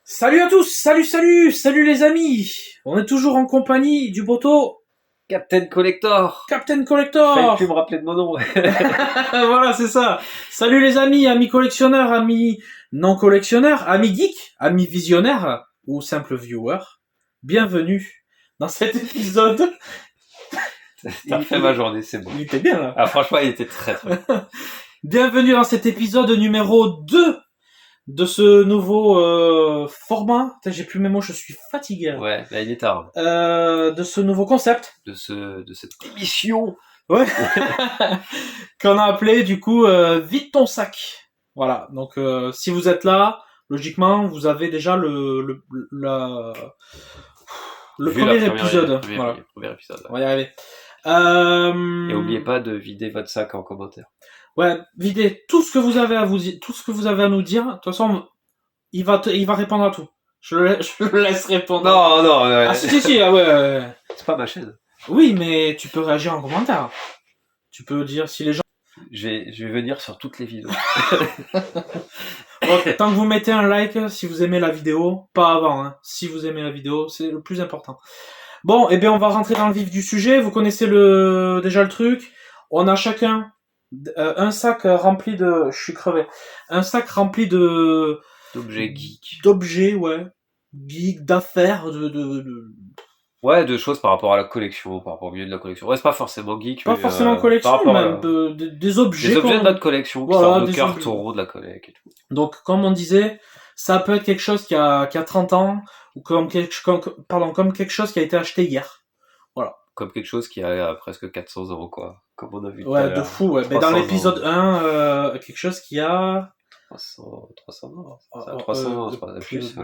Salut à tous, salut les amis. On est toujours en compagnie du poteau Captain Collector. Captain Fallait Collector. plus me rappeler de mon nom. Voilà, c'est ça. Salut les amis, amis collectionneurs, amis non collectionneurs, amis geeks, amis visionnaires ou simples viewers. Bienvenue dans cet épisode. T'as fait ma journée, c'est bon. Il était bien là. Ah, franchement, il était très très bien. Bienvenue dans cet épisode numéro 2 de ce nouveau format. Putain, j'ai plus mes mots, je suis fatigué. Ouais, là, il est tard. De ce nouveau concept. De cette émission. Ouais. Qu'on a appelé du coup vide ton sac. Voilà. Donc si vous êtes là, logiquement vous avez déjà le premier épisode. Voilà. Premier épisode. On va y arriver. Et n'oubliez pas de vider votre sac en commentaire. Ouais, videz tout ce que vous avez à vous dire, tout ce que vous avez à nous dire. De toute façon, il va répondre à tout. Je le laisse répondre. Non. Ah si, ah ouais. C'est pas ma chaîne. Oui, mais tu peux réagir en commentaire. Tu peux dire si les gens... Je vais venir sur toutes les vidéos. Okay, tant que vous mettez un like, si vous aimez la vidéo, pas avant, hein. Si vous aimez la vidéo, c'est le plus important. Bon, eh bien, on va rentrer dans le vif du sujet. Vous connaissez déjà le truc. On a chacun un sac rempli de... Je suis crevé. Un sac rempli de... D'objets geeks. D'objets, ouais. Geeks, d'affaires, Ouais, de choses par rapport à la collection, par rapport au milieu de la collection. Ouais, c'est pas forcément geek, pas mais forcément collection, même des objets. Des objets de notre collection, qui voilà, sortent de carton, de la collecte et tout. Donc, comme on disait, ça peut être quelque chose qui a 30 ans, ou comme quelque chose qui a été acheté hier. Voilà. Comme quelque chose qui a presque 400 ans, quoi. Comme on a vu tout à Ouais, l'heure. de fou, ouais. Mais dans l'épisode 1, quelque chose qui a... 300 ans. 300 ans, c'est pas plus.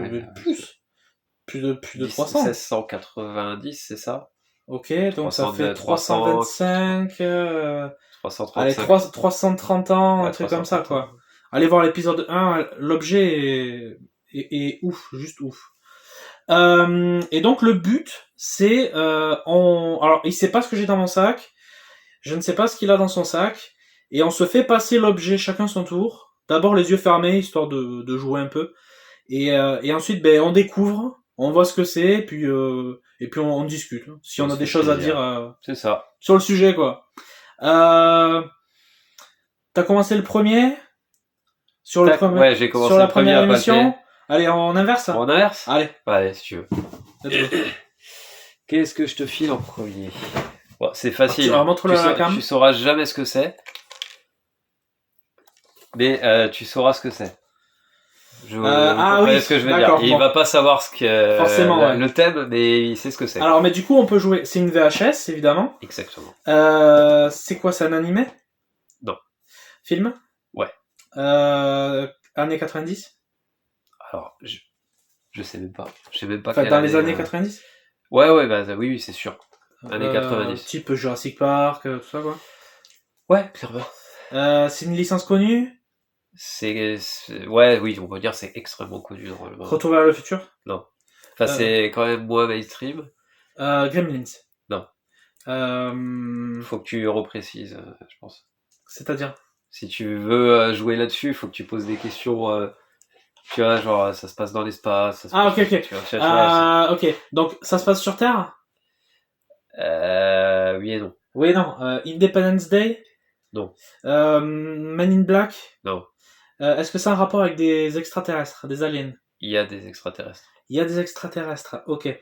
Plus de 300. 1690, c'est ça? Ok, donc ça fait 325... 335. Allez, 330 ans, ouais, un truc comme ça, quoi. Allez voir l'épisode 1, l'objet est ouf, juste ouf. Et donc le but, c'est... Alors, il sait pas ce que j'ai dans mon sac, je ne sais pas ce qu'il a dans son sac, et on se fait passer l'objet chacun son tour. D'abord les yeux fermés, histoire de jouer un peu. Et ensuite, ben, on découvre, on voit ce que c'est, et puis on discute. Si on a des choses à dire c'est ça. Sur le sujet, quoi. T'as commencé le premier sur Ouais, j'ai commencé sur la le premier première émission. Allez, on inverse. On inverse. Allez, si tu veux. Qu'est-ce que je te file en premier? Bon, c'est facile. Tu sauras jamais ce que c'est. Mais tu sauras ce que c'est. Oui, ce que je veux dire. Il va pas savoir ce que forcément, le thème, mais il sait ce que c'est. Alors, mais du coup, on peut jouer. C'est une VHS, évidemment. Exactement. C'est quoi, c'est un animé? Non. Film? Ouais. Années 90? Alors, je sais même pas. Je sais même pas. Enfin, dans les années 90? Ouais, bah oui, c'est sûr. Années 90. Type Jurassic Park, tout ça, quoi. Ouais, clairement. C'est une licence connue? Ouais, oui, on peut dire c'est extrêmement connu normalement. Retour vers le futur? Non. Enfin, c'est quand même moins mainstream. Gremlins? Non. Faut que tu reprécises, je pense. C'est-à-dire? Si tu veux jouer là-dessus, faut que tu poses des questions. Tu vois, genre ça se passe dans l'espace. Ok. Ok. Donc ça se passe sur Terre? Oui et non. Oui et non. Independence Day? Non. Men in Black? Non. Est-ce que c'est un rapport avec des extraterrestres, des aliens? Il y a des extraterrestres. Il y a des extraterrestres, ok. Il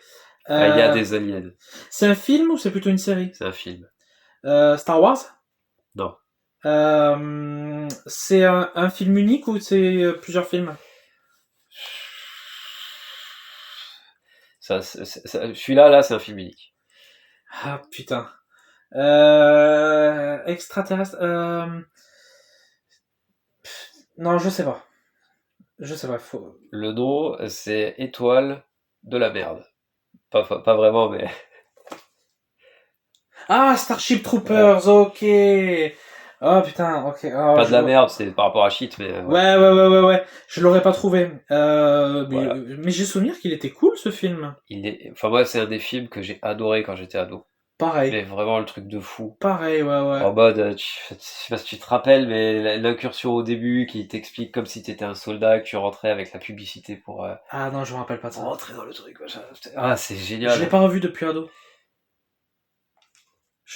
y a des aliens. C'est un film ou c'est plutôt une série? C'est un film. Star Wars? Non. C'est un film unique ou c'est plusieurs films? Celui-là, c'est un film unique. Ah putain. Extraterrestre. Non, je sais pas. Faut... Le nom, c'est Étoile de la merde. Pas vraiment, mais... Ah, Starship Troopers, ok. Oh putain, ok. Oh, pas de la merde, c'est par rapport à shit, mais... Ouais. Je l'aurais pas trouvé. Voilà. Mais j'ai souvenir qu'il était cool, ce film. Enfin, moi, c'est un des films que j'ai adoré quand j'étais ado. Pareil. Mais vraiment le truc de fou. Pareil, ouais. En mode, je sais pas si tu te rappelles, mais l'incursion au début qui t'explique comme si t'étais un soldat, que tu rentrais avec la publicité pour Ah non, je me rappelle pas de ça. rentrer dans le truc, machin. Ah, c'est Je génial. l'ai pas revu depuis ado.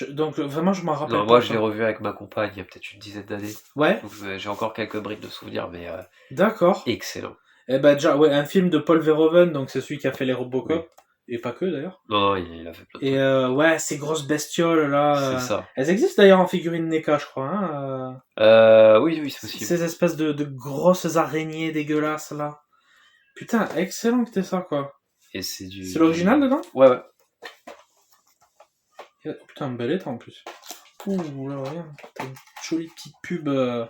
Donc vraiment, je m'en rappelle Non, pas. moi je l'ai revu avec ma compagne il y a peut-être une dizaine d'années. Ouais, Donc j'ai encore quelques bribes de souvenirs, mais d'accord. excellent. Eh ben déjà, ouais, un film de Paul Verhoeven, donc c'est celui qui a fait les Robocop, Oui. et pas que d'ailleurs. Non, il a fait plein de Et trucs. ouais, ces grosses bestioles là, C'est ça. elles existent d'ailleurs en figurine NECA, je crois. Hein, Oui, c'est possible. ces espèces de grosses araignées dégueulasses là. Putain, excellent que t'aies ça quoi. Et c'est du. C'est l'original dedans? Ouais. Putain, un bel état en plus. Ouh là, regarde, t'as une jolie petite pub. Alors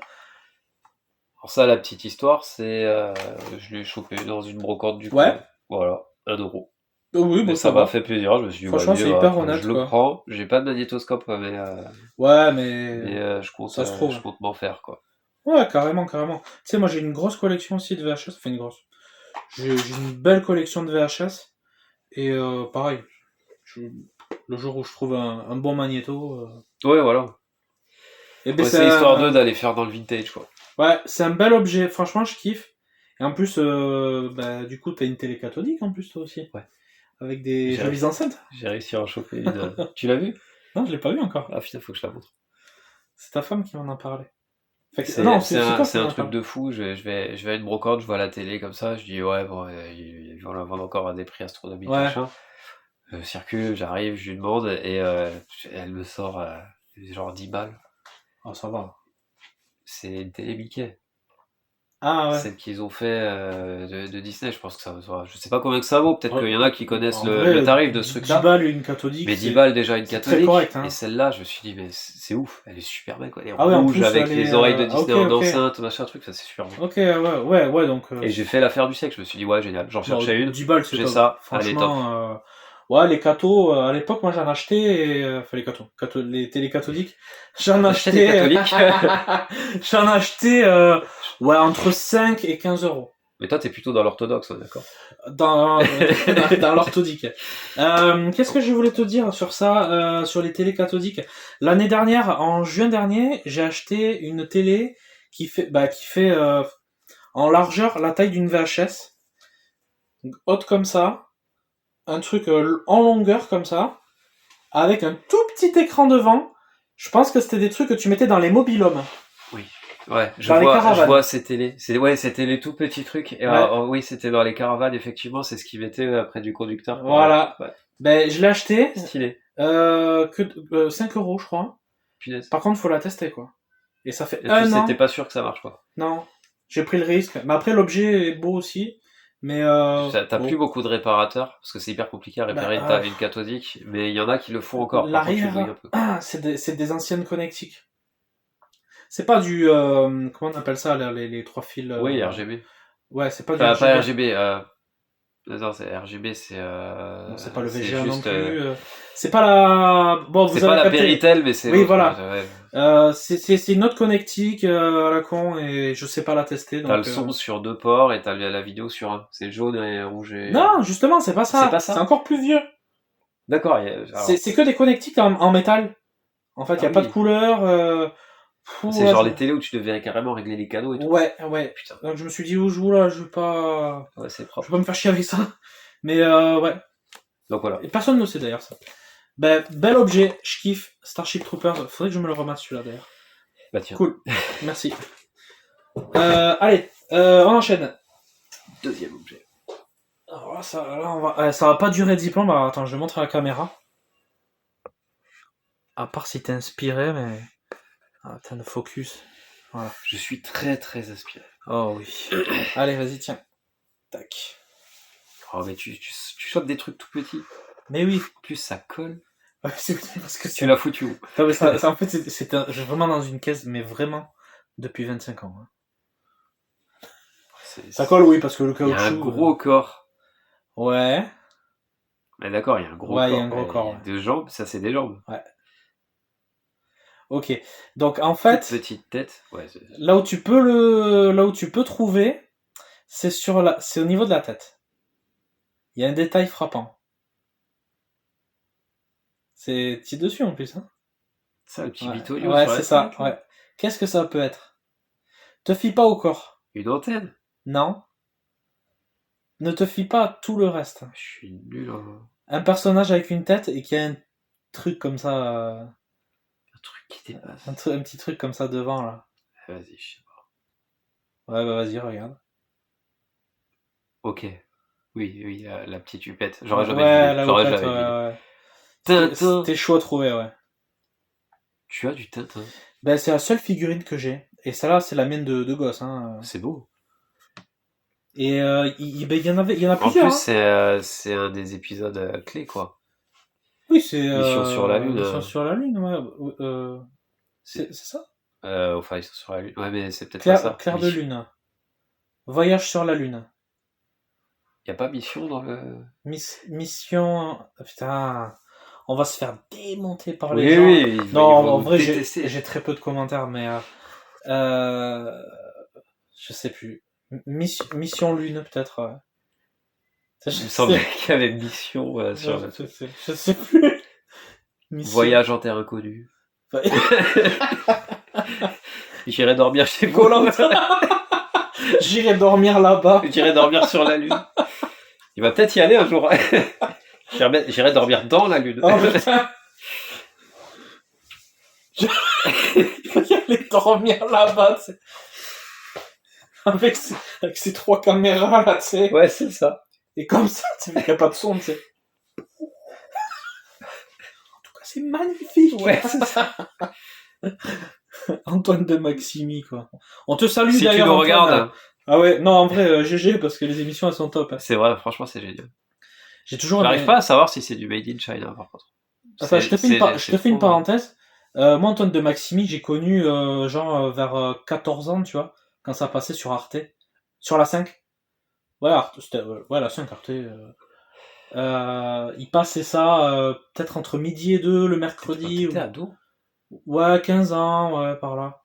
ça, la petite histoire, c'est je l'ai chopé dans une brocante du Ouais. coin. Voilà, 1€. Oh oui, Mais bon, ça m'a fait plaisir, je me suis dit, franchement, vas-y, c'est hyper honnête, je le quoi. prends. J'ai pas de magnétoscope, mais Ouais, mais je compte, ça se trouve. je compte m'en faire, quoi. Ouais, carrément. Tu sais, moi j'ai une grosse collection aussi de VHS, enfin une grosse. J'ai une belle collection de VHS, et pareil, le jour où je trouve un bon magnéto, Ouais, voilà. et ben Ouais, c'est histoire d'aller faire dans le vintage, quoi. ouais, c'est un bel objet, franchement, je kiffe. Et en plus, du coup, t'as une télé cathodique en plus, toi aussi. Ouais. Avec des J'ai jolies enceintes. J'ai réussi à en choper une. Tu l'as vu? Non, je l'ai pas vu encore. Ah putain, faut que je la montre. C'est ta femme qui m'en a parlé. Non, c'est toi qui C'est m'en un a truc parlé. de fou. Je vais à une brocante, je vois la télé comme ça, je dis ouais, bon, ils vont la vendre encore à des prix astronomiques, Ouais. machin. Circule, j'arrive, je lui demande, et elle me sort genre 10 balles. Ah, ça va. C'est une télé Mickey. Ah ouais. Celle qu'ils ont fait de Disney, je pense que ça vaut. Je sais pas combien que ça vaut, peut-être qu'il y en a qui connaissent En le vrai, tarif de ce 10 truc-là. balles une cathodique. Mais 10 balles déjà une c'est très catholique. correct, hein. Et celle-là, je me suis dit, mais c'est ouf, elle est super belle, quoi. Elle est Ah ouais, en rouge plus, avec elle les est, oreilles de Disney en ok. enceinte, machin truc, ça c'est super beau. Ok, ouais, donc. Et j'ai fait l'affaire du siècle, je me suis dit, ouais, génial, j'en cherchais une. 10 balles, c'est J'ai top. ça, allez, top. Franchement, ouais, les cathos, à l'époque, moi j'en achetais, enfin les cathos, les télé cathodiques, j'en Acheter des achetais, catholiques. j'en achetais, ouais, entre 5 et 15 €. Mais toi, t'es plutôt dans l'orthodoxe, hein, d'accord? Dans l'orthodique. Qu'est-ce que je voulais te dire sur ça, sur les télés cathodiques? L'année dernière, en juin dernier, j'ai acheté une télé qui fait en largeur la taille d'une VHS, donc haute comme ça, un truc en longueur comme ça, avec un tout petit écran devant. Je pense que c'était des trucs que tu mettais dans les mobil-homes. Oui. Ouais, je Dans les caravanes. vois ces télés. C'était les tout petits trucs. Et Ouais. oui, c'était dans les caravanes, effectivement, c'est ce qu'ils mettaient près du conducteur. Voilà. Ouais. Ben, je l'ai acheté. Stylé. 5 € je crois. Punaise. Par contre, faut la tester, quoi. Et ça fait Et un an. t'es pas sûr que ça marche, quoi. Non. J'ai pris le risque. Mais après, l'objet est beau aussi. Mais T'as plus beaucoup de réparateurs, parce que c'est hyper compliqué à réparer une cathodique, mais il y en a qui le font encore. Par contre, tu bouilles un peu. C'est des anciennes connectiques. C'est pas du comment on appelle ça, les 3 fils. Oui, RGB. Ouais, c'est pas du Enfin, RGB. pas RGB. Non, c'est RGB, c'est. Non, c'est pas le VGA juste, non plus. C'est pas la. Bon, vous c'est avez pas la capté. Péritel, mais c'est. Oui, l'autre, voilà. ouais. C'est une autre connectique à la con et je sais pas la tester. T'as le son sur 2 ports et t'as la vidéo sur un. C'est jaune et rouge et. Non, justement, c'est pas ça. C'est pas ça. C'est encore plus vieux. D'accord. C'est que des connectiques en métal. En fait, il y a pas de couleur. C'est genre les télés où tu devais carrément régler les canaux et tout. Ouais. Putain. Donc je me suis dit, oh, je vais pas. Ouais, c'est propre. Je vais pas me faire chier avec ça. Mais ouais. Donc voilà. Et personne ne sait d'ailleurs ça. Ben, bel objet, je kiffe. Starship Troopers, faudrait que je me le remette celui-là d'ailleurs. Bah tiens. Cool, merci. Allez, on enchaîne. Deuxième objet. Alors là, ça va pas durer 10 plombs. Bah, attends, je montre à la caméra. À part si t'es inspiré, mais. Ah, t'as le focus. Voilà. Je suis très très inspiré. Oh oui. Allez, vas-y, tiens. Tac. Oh, mais tu chopes des trucs tout petits. Mais oui. En plus, ça colle. Ouais, c'est parce que tu l'as foutu où? Non, mais ça, en fait, c'est vraiment dans une caisse, mais vraiment depuis 25 ans. Hein. Ça colle, oui, parce que le caoutchouc. Il y a un gros corps. Ouais. Mais d'accord, il y a un gros corps. Ouais, il y a un gros corps. Ouais. Deux jambes, ça c'est des jambes. Ouais. Ok. Donc en fait. Toute petite tête. Ouais. Là où tu peux trouver, c'est au niveau de la tête. Il y a un détail frappant. C'est petit dessus en plus. Hein. Ça, le petit Ouais, bitolio ouais sur la c'est ça. tête, là. Ouais. Qu'est-ce que ça peut être? Te fie pas au corps. Une antenne. Non. Ne te fie pas à tout le reste. Je suis nul en... Un personnage avec une tête et qui a un truc comme ça. Un truc qui dépasse. Un petit truc comme ça devant là. Vas-y, je sais pas. Ouais, bah vas-y, regarde. Ok. Oui, la petite hupette. J'aurais jamais Ouais, deviné. la J'aurais houppette, jamais deviné. ouais. Tintin. C'était chaud à trouver, ouais. Tu as du Tintin. Ben, c'est la seule figurine que j'ai. Et celle-là, c'est la mienne de gosse. Hein. C'est beau. Et ben, il y en a En plusieurs. plus, Hein. c'est un des épisodes clés, quoi. Oui, c'est Mission sur la Lune. Mission sur la Lune, ouais. C'est ça? Enfin, ils sont sur la Lune. Ouais, mais c'est peut-être pas ça. Clair de Lune. Voyage sur la Lune. Y a pas Mission dans le... Mission... Putain, on va se faire démonter par Oui, les gens. oui, ils Non, vont en nous vrai, détester. j'ai très peu de commentaires, mais... je sais plus. Mission Lune, peut-être, ouais. Il me semblait qu'il y avait Mission sur le... Je sais plus. Mission. Voyage en terre inconnue. Ouais. J'irai dormir chez vous. J'irai dormir là-bas. J'irai dormir sur la Lune. Il va peut-être y aller un jour. J'irai dormir dans la Lune. Oh putain. Il va y aller dormir là-bas, tu sais. Avec ses 3 caméras, là, tu sais. Ouais, c'est ça. Et comme ça, tu sais, qu'il n'y a pas de son, tu sais. En tout cas, c'est magnifique. Ouais, c'est ça. Antoine de Maximi, quoi. On te salue Si tu d'ailleurs. nous Antoine. regardes. Ah ouais, non, en vrai, GG, parce que les émissions, elles sont top. Hein. C'est vrai, franchement, c'est génial. J'ai toujours J'arrive pas à savoir si c'est du made in China, par contre. Enfin, je te fais une parenthèse. Moi, Antoine de Maximi, j'ai connu vers 14 ans, tu vois, quand ça passait sur Arte. Sur la 5. Ouais, c'était, ouais, la 5, Arte. Il passait ça peut-être entre midi et 2 le mercredi. T'étais ado? Ouais, 15 ans, ouais, par là.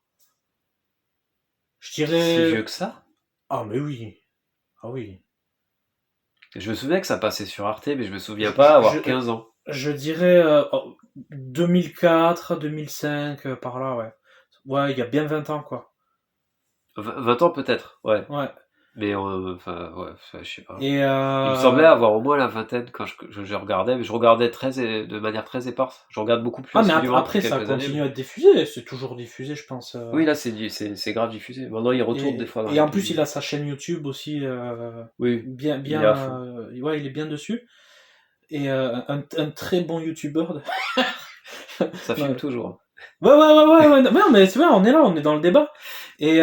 Je dirais... Si vieux que ça? Ah, mais oui. Ah oui. Je me souviens que ça passait sur Arte, mais je me souviens pas avoir 15 ans. Je dirais 2004, 2005, par là, ouais. Ouais, il y a bien 20 ans, quoi. 20 ans peut-être, ouais. Ouais. Mais enfin, ouais, je sais pas. Et Il me semblait avoir au moins la vingtaine quand je regardais, mais je regardais de manière très éparse. Je regarde beaucoup plus. Ah, mais après, ça continue à être diffusé. C'est toujours diffusé, je pense. Oui, là, c'est grave diffusé. Maintenant, il retourne des fois. Et en plus, il a sa chaîne YouTube aussi. Oui. Bien, il est à fond. ouais, il est bien dessus. Et un très bon YouTuber. Ça filme toujours. Ouais. Non, mais tu vois, on est là, on est dans le débat. Et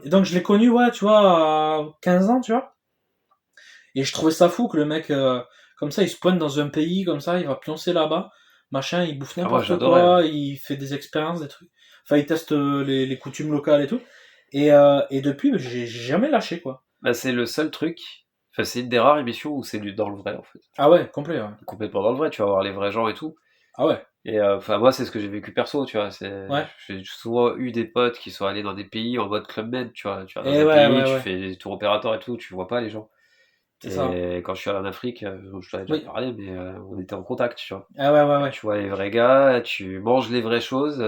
donc, je l'ai connu, ouais, tu vois, à 15 ans, tu vois. Et je trouvais ça fou que le mec, comme ça, il se pointe dans un pays, comme ça, il va pioncer là-bas, machin, il bouffe n'importe quoi, il fait des expériences, des trucs. Enfin, il teste les coutumes locales et tout. Et depuis, j'ai jamais lâché, quoi. Bah, c'est le seul truc. Enfin, c'est une des rares émissions où c'est dans le vrai, en fait. Ah ouais, complet, ouais. Complètement dans le vrai, tu vas voir les vrais gens et tout. Ah ouais. Et enfin, moi, c'est ce que j'ai vécu perso, tu vois. Ouais. J'ai souvent eu des potes qui sont allés dans des pays en mode Club Med, tu vois. Tu vas dans Et un ouais, pays, ouais, tu ouais. fais des tours opérateurs et tout, tu vois pas les gens. C'est ça. Et quand je suis allé en Afrique, je t'en ai déjà Oui. parlé, mais on était en contact, tu vois. Ah ouais. Tu vois les vrais gars, tu manges les vraies choses,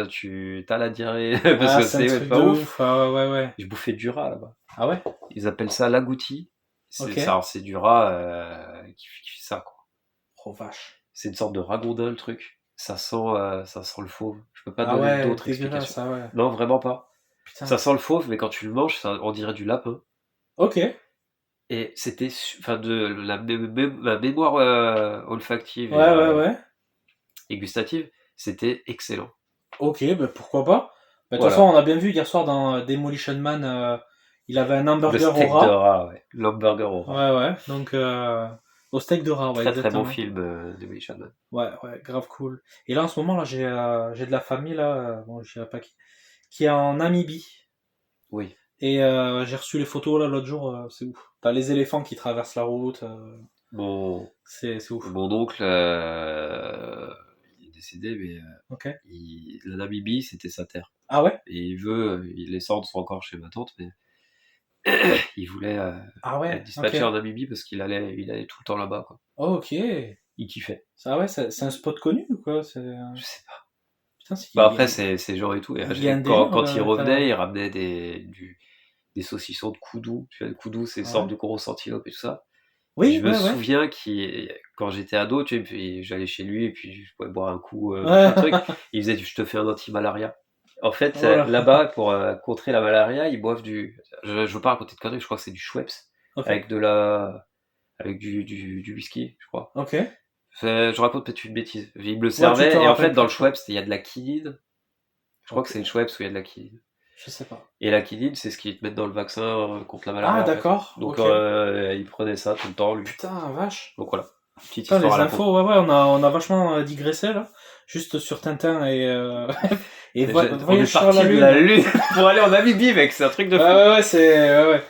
t'as la diarrhée, parce que c'est un truc pas de ouf. ouf. Ah ouais. Je bouffais du rat là-bas. Ah ouais. Ils appellent ça l'agouti. Ok. C'est du rat qui fait ça, quoi. Oh vache. C'est une sorte de ragondin, le truc. Ça sent le fauve. Je peux pas Ah donner ouais, d'autres dégueulasse, explications. ah ouais. Non, vraiment pas. Putain. Ça sent le fauve, mais quand tu le manges, on dirait du lapin. Ok. Et c'était, enfin, de la mémoire olfactive Ouais. et gustative, c'était excellent. Ok, bah pourquoi pas. De toute Voilà. façon, on a bien vu hier soir dans Demolition Man, il avait un hamburger Le steak au rat. de rat, ouais. L'hamburger au rat. Ouais. Donc, au steak de rat, ouais, Très exactement. bon film de Demolition Man. Ouais, grave cool. Et là, en ce moment, là, j'ai de la famille, là, bon, je dirais pas qui est en Namibie. Oui. Et j'ai reçu les photos, là, l'autre jour, c'est ouf. T'as les éléphants qui traversent la route. C'est ouf. Mon oncle, il est décédé, mais Ok. la Namibie, c'était sa terre. Ah ouais? Et les cendres sont encore chez ma tante, mais il voulait Ah ouais, être dispatché ok. en Namibie parce qu'il allait tout le temps là-bas, quoi. Ok. il kiffait. Ça, ouais, c'est un spot connu ou quoi? Je sais pas. Putain, c'est Bah après, c'est genre et tout. Et il y a un délire, quand il là, revenait, il ramenait des saucissons de koudou. Tu vois, le koudou, c'est une sorte Ouais. de gros antilope et tout ça. Et Oui, je me ouais. souviens quand j'étais ado, tu sais, puis j'allais chez lui et puis je pouvais boire un coup, Ouais. machin truc. Il faisait je te fais un anti-malaria. En fait, Voilà. là-bas, pour contrer la malaria, ils boivent je veux pas raconter de conneries, je crois que c'est du Schweppes Ok. avec du whisky, je crois. Ok. Je raconte peut-être une bêtise. Il me le Ouais, tu servait te et en fait, rappelles dans le pas. Schweppes, il y a de la quinine. Je crois Ok. que c'est le Schweppes où il y a de la quinine. Je sais pas. Et la quinine, c'est ce qu'ils te mettent dans le vaccin contre la Ah, malaria, en fait. d'accord. Donc, Ok. il prenait ça tout le temps, lui. Putain, vache. Donc voilà, petite Putain, histoire à les la con. infos, ouais, on a vachement digressé, là. Juste sur Tintin et, et On est Voyage sur parti la de Lune. la Lune pour aller en Namibie, mec, c'est un truc de fou. Ouais, ouais.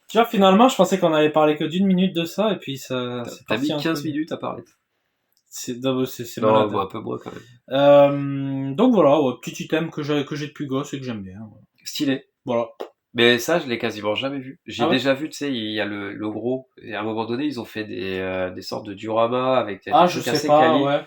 Tu vois, finalement, je pensais qu'on avait parlé que d'1 minute de ça, et puis c'est T'as parti mis un 15 peu. minutes à parler. C'est Non, malade. moi, un peu moins quand même. Donc voilà, ouais, petit item que j'ai depuis gosse et que j'aime bien. Stylé. Voilà. Mais ça, je l'ai quasiment jamais vu. J'ai Ah ouais? déjà vu, tu sais, il y a le gros. Et à un moment donné, ils ont fait des sortes de dioramas avec des Ah, je trucs sais assez pas, quali. ouais.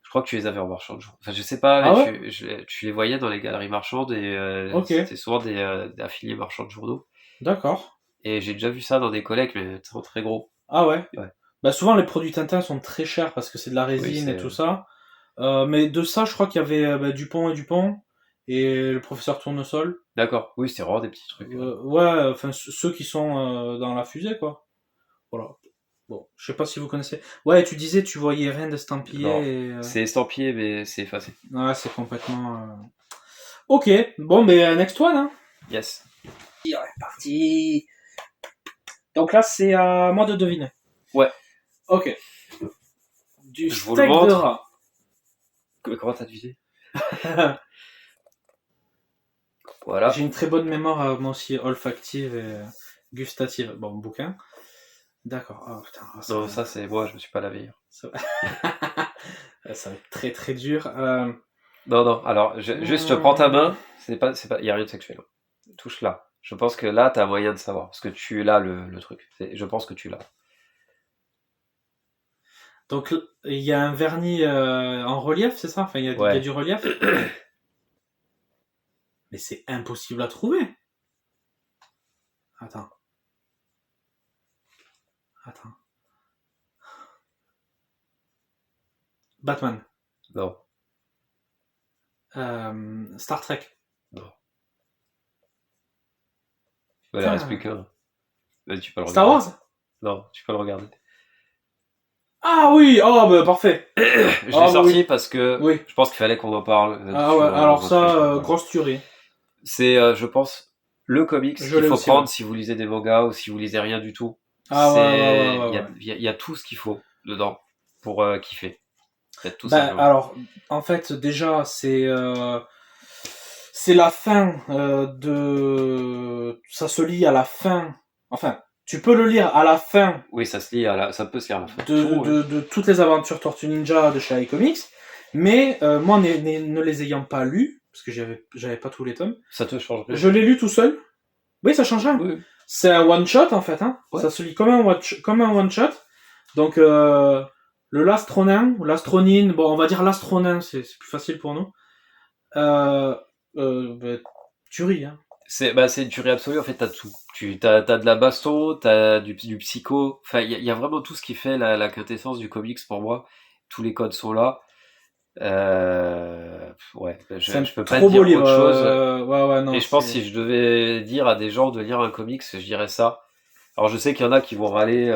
Je crois que tu les avais en marchand de jour. Enfin, je sais pas, Ah mais ouais? tu les voyais dans les galeries marchandes et Ok, c'était souvent des affiliés marchands de journaux. d'accord. Et j'ai déjà vu ça dans des collègues, mais très, très gros. Ah ouais? Ouais. Bah souvent les produits Tintin sont très chers parce que c'est de la Oui, résine et c'est. tout ça. Mais de ça, je crois qu'il y avait Dupont et Dupont et le professeur Tournesol. D'accord. Oui, c'est vraiment des petits trucs. Ouais, enfin ceux qui sont dans la fusée, quoi. Voilà. Bon, je sais pas si vous connaissez. Ouais, tu disais tu voyais rien d'estampillé Non. et C'est estampillé, mais c'est effacé. ouais, c'est complètement. Ok, bon, mais next one, hein. Yes. Parti. Donc là, c'est à moi de deviner. Ouais. Ok. Du Je vous le steak de montre. rat. Comment t'as deviné? Voilà. J'ai une très bonne mémoire, moi aussi, olfactive et gustative. Bon, bouquin. D'accord. Ah putain, Non, ça c'est moi, je me suis pas lavé hier. ça va être très très dur. Non. Alors, juste, je prends ta main. Il y a rien de sexuel. Touche là. Je pense que là, t'as moyen de savoir. Parce que tu l'as le truc. Je pense que tu l'as. Donc il y a un vernis en relief, c'est ça? Enfin, il y a Ouais. du relief. Mais c'est impossible à trouver. Attends. Batman. Non. Star Trek. Non. Il reste plus qu'un. Mais tu peux le Star regarder. Wars? Non, tu peux le regarder. Ah oui, oh bah parfait. Je l'ai sorti parce que oui. je pense qu'il fallait qu'on en parle. Ah ouais, alors ça, grosse tuerie. C'est, je pense, le comics qu'il faut prendre si vous lisez des mangas ou si vous lisez rien du tout. Ah ouais. Il y a tout ce qu'il faut dedans pour kiffer. Tout alors, en fait, déjà, c'est la fin de... Ça se lit à la fin. Enfin, tu peux le lire à la fin. Oui, ça peut se lire à la fin. De toutes les aventures Tortue Ninja de chez iComics. Mais moi, ne les ayant pas lus, parce que j'avais pas tous les tomes. Ça te change rien. Je l'ai lu tout seul. Oui, ça change rien. Oui. C'est un one-shot, en fait. Hein. Ouais. Ça se lit comme un one-shot. Donc, le Lastronin, ou l'Astronine, bon, on va dire l'Astronin, c'est plus facile pour nous. Tuerie, hein. C'est une tuerie absolue, en fait, t'as tout. T'as de la baston, t'as du psycho, enfin, il y a vraiment tout ce qui fait la quintessence du comics pour moi. Tous les codes sont là. Ouais, je peux pas te dire autre chose. Non, et je pense que si je devais dire à des gens de lire un comics, je dirais ça. Alors je sais qu'il y en a qui vont râler,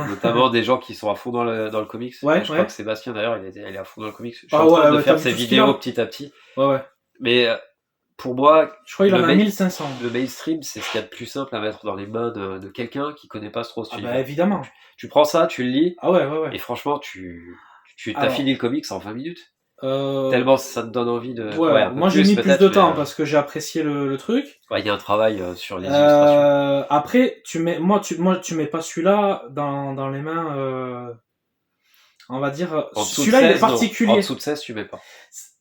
notamment des gens qui sont à fond dans le comics. Ouais, je crois que Sébastien d'ailleurs, il est à fond dans le comics. Je suis en train de faire ses vidéos petit à petit. Ouais. Mais pour moi, je crois qu'il en a 1500. Le mainstream, c'est ce qu'il y a de plus simple à mettre dans les mains de quelqu'un qui connaît pas trop ce univers. Bah évidemment. Tu prends ça, tu le lis. Ah ouais. Et franchement, tu t'as fini le comics en 20 minutes. Tellement ça te donne envie de. Ouais, moi j'ai mis plus de temps parce que j'ai apprécié le truc. Il y a un travail sur les illustrations. Après, tu mets pas celui-là dans les mains. On va dire. Celui-là, il est particulier. En dessous de 16, tu mets pas.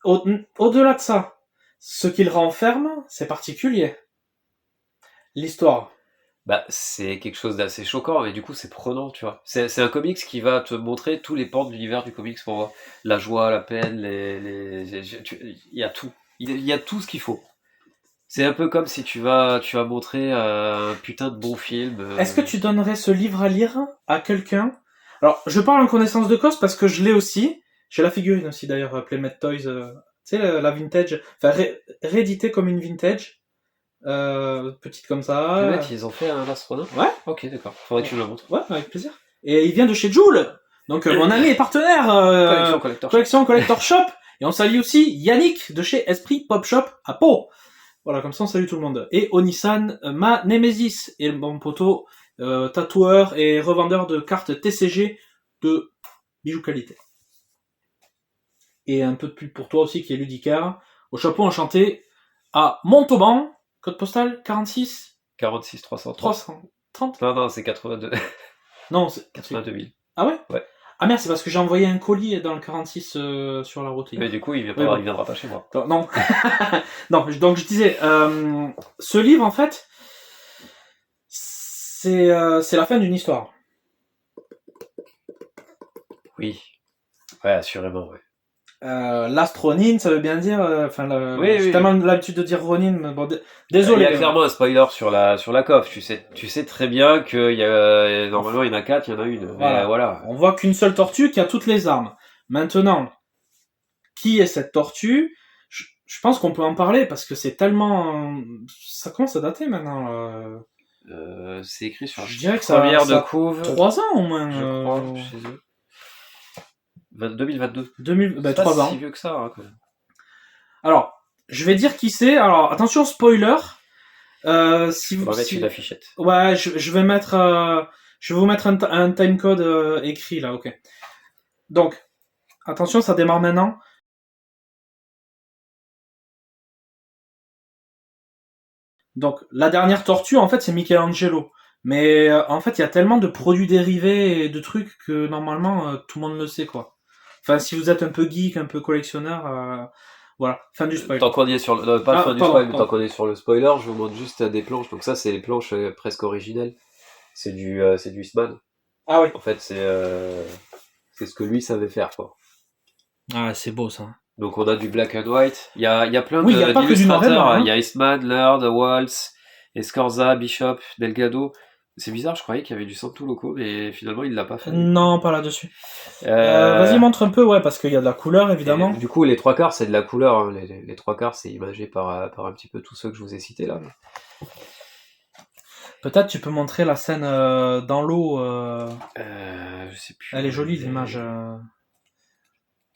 Au-delà de ça, ce qu'il renferme, c'est particulier. L'histoire. Bah, c'est quelque chose d'assez choquant, mais du coup, c'est prenant, tu vois. C'est un comics qui va te montrer tous les pans de l'univers du comics pour moi. La joie, la peine, il y a tout. Il y a tout ce qu'il faut. C'est un peu comme si tu vas montrer un putain de bon film. Est-ce que tu donnerais ce livre à lire à quelqu'un? Alors, je parle en connaissance de cause parce que je l'ai aussi. J'ai la figurine aussi d'ailleurs, Playmate Toys. Tu sais, la vintage. Enfin, rééditée comme une vintage. Petite comme ça. Les mecs, ils ont fait un astronome. Ouais. Ok, d'accord. Faudrait que tu me le montres. Ouais, avec plaisir. Et il vient de chez Joule. Donc, mon ami et partenaire. Collection Collector Shop. Et on salue aussi Yannick de chez Esprit Pop Shop à Pau. Voilà, comme ça on salue tout le monde. Et Onisan, ma Nemesis, et mon poteau, tatoueur et revendeur de cartes TCG de bijoux qualité. Et un peu de pub pour toi aussi qui est ludicaire. Au chapeau enchanté, à Montauban, code postal 46 46 330. 330. Non, c'est 82. Non, c'est 82 000. Ah ouais? Ouais. Ah merde, c'est parce que j'ai envoyé un colis dans le 46 sur la route. Mais du coup, il viendra pas chez moi. Non. Non, donc je disais, ce livre en fait, c'est la fin d'une histoire. Oui. Ouais, assurément, ouais. L'astronin, ça veut bien dire, j'ai tellement l'habitude de dire Ronin, mais bon, désolé. Il y a clairement un spoiler sur la coffre. Tu sais très bien que normalement il y en a 4, il y en a une. Voilà. On voit qu'une seule tortue qui a toutes les armes. Maintenant, qui est cette tortue? Je pense qu'on peut en parler parce que c'est tellement, ça commence à dater maintenant. C'est écrit sur je dirais que première ça de couve. 3 ans au moins. Je crois, chez eux. 2022. 3 pas ans. si vieux que ça, hein, quand même. Alors, je vais dire qui c'est. Alors, attention, spoiler. Si vous, on va mettre une affichette. Ouais, je vais mettre, je vais vous mettre un timecode écrit là, ok. Donc, attention, ça démarre maintenant. Donc, la dernière tortue, en fait, c'est Michelangelo. Mais en fait, il y a tellement de produits dérivés et de trucs que normalement, tout le monde le sait, quoi. Enfin, si vous êtes un peu geek, un peu collectionneur, voilà. Fin du spoil. Tant qu'on y est sur le... pas fin du spoil, mais tant qu'on est sur le spoiler, je vous montre juste des planches. Donc ça, c'est les planches presque originelles. C'est du Eastman. Ah oui. En fait, c'est ce que lui savait faire, quoi. Ah, c'est beau, ça. Donc on a du black and white. Il y a plein Oui, il y a pas que du noir et blanc, hein. Il y a Eastman, Laird, Waltz, Escorza, Bishop, Delgado. C'est bizarre, je croyais qu'il y avait du Santo Loco, mais finalement il l'a pas fait. Non, pas là-dessus. Vas-y, montre un peu, ouais, parce qu'il y a de la couleur, évidemment. Et, du coup, les trois quarts, c'est de la couleur. Hein. Les trois quarts, c'est imagé par un petit peu tous ceux que je vous ai cités là. Peut-être tu peux montrer la scène dans l'eau. Je sais plus. Elle est jolie, l'image.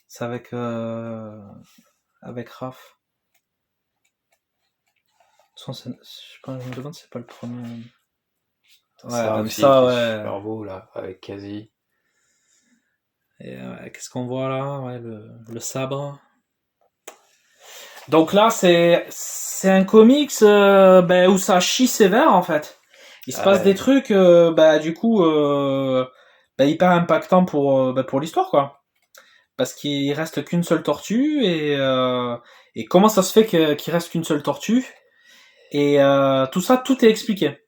C'est avec Raph. Je me demande si c'est pas le premier. Ouais, même ça, ouais. Super beau là, avec Kazi. Et qu'est-ce qu'on voit là? Ouais, le sabre. Donc là, c'est un comics où ça chie sévère en fait. Il se passe des trucs, du coup, hyper impactants pour l'histoire, quoi. Parce qu'il reste qu'une seule tortue et comment ça se fait qu'il reste qu'une seule tortue et tout ça, tout est expliqué.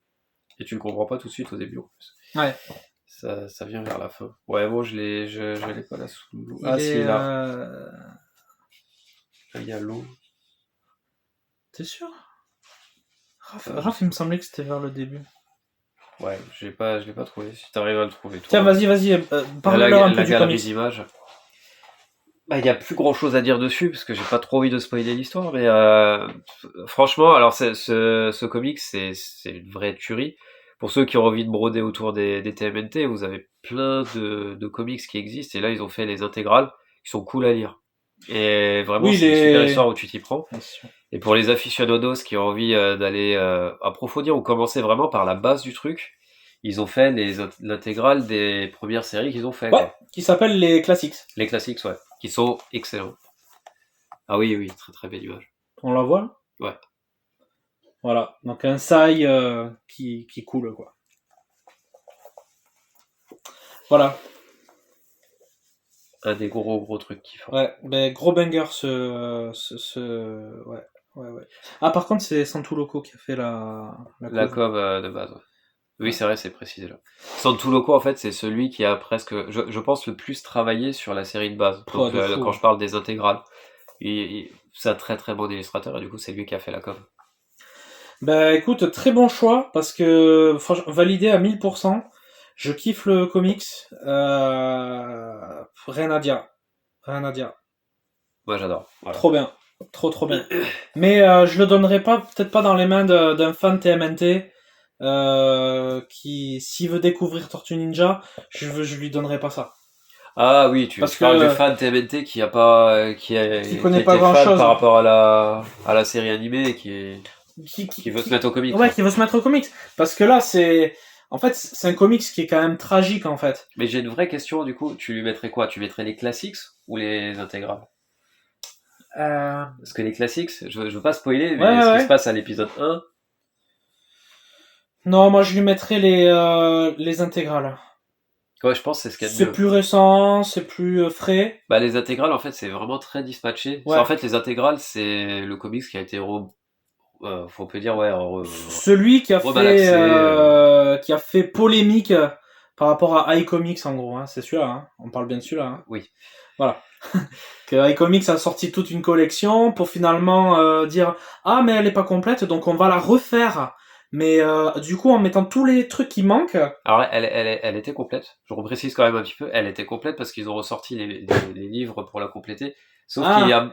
Et tu le comprends pas tout de suite au début en plus. Ouais. Ça vient vers la fin. Ouais, bon, je l'ai pas là sous l'eau. Si, là. Là, il y a l'eau. T'es sûr? Raph, il me semblait que c'était vers le début. Ouais, je l'ai pas trouvé. Si t'arrives à le trouver. Tiens, vas-y, parle-leur un peu du comics. D'images. Il y a plus grand chose à dire dessus parce que j'ai pas trop envie de spoiler l'histoire, mais franchement, alors ce comics c'est une vraie tuerie. Pour ceux qui ont envie de broder autour des TMNT, vous avez plein de comics qui existent et là ils ont fait les intégrales qui sont cool à lire. Et vraiment c'est une super histoire où tu t'y prends. Et pour les aficionados qui ont envie d'aller approfondir ou commencer vraiment par la base du truc, ils ont fait l'intégrale des premières séries qu'ils ont fait. Ouais, qui s'appellent les classiques. Les classiques, ouais. Qui sont excellents. Ah oui, très très belle image. On la voit? Ouais. Voilà, donc un sai qui coule, quoi. Voilà. Un des gros trucs qui font. Ouais, gros banger ouais. Ah, par contre, c'est Santo Loco qui a fait la couve de base, ouais. Oui, c'est vrai, c'est précisé là. Santuloko, en fait, c'est celui qui a presque, je pense, le plus travaillé sur la série de base. Toi, Donc, de fou. quand je parle des intégrales, c'est un très très bon illustrateur et du coup, c'est lui qui a fait la com. Bah écoute, très bon choix parce que franchement, validé à 1000%. Je kiffe le comics. Rien à dire. Rien à dire. Moi, j'adore. Voilà. Trop bien. Trop bien. Mais je le donnerai pas, peut-être pas dans les mains d'un fan TMNT qui, s'il veut découvrir Tortue Ninja, je lui donnerai pas ça. Ah oui, tu Parce parles du que fan TMNT qui a pas, qui qui connaît pas était grand fan chose. par rapport à la série animée et qui veut se mettre au comics. Ouais, Quoi. qui veut se mettre au comics. Parce que là, en fait, c'est un comics qui est quand même tragique, en fait. Mais j'ai une vraie question, du coup, tu lui mettrais quoi? Tu mettrais les classiques ou les intégrales? Euh... Parce que les classiques, je veux pas spoiler, Ouais, mais ce ouais, qui se ouais. passe à l'épisode 1, Non, moi, je lui mettrais les intégrales. ouais, je pense que c'est ce qu'il y a de C'est mieux. plus récent, c'est plus frais. Bah, les intégrales, en fait, c'est vraiment très dispatché. En Ouais. fait, les intégrales, c'est le comics qui a été, on peut dire, ouais, Celui remalaxé. qui a fait polémique par rapport à iComics, en gros, hein. C'est celui-là, hein. On parle bien de celui-là, hein. Oui. Voilà. Que iComics a sorti toute une collection pour finalement dire ah mais elle est pas complète donc on va la refaire mais du coup en mettant tous les trucs qui manquent. Alors, elle était complète. Je reprécise quand même un petit peu. Elle était complète parce qu'ils ont ressorti les livres pour la compléter. Sauf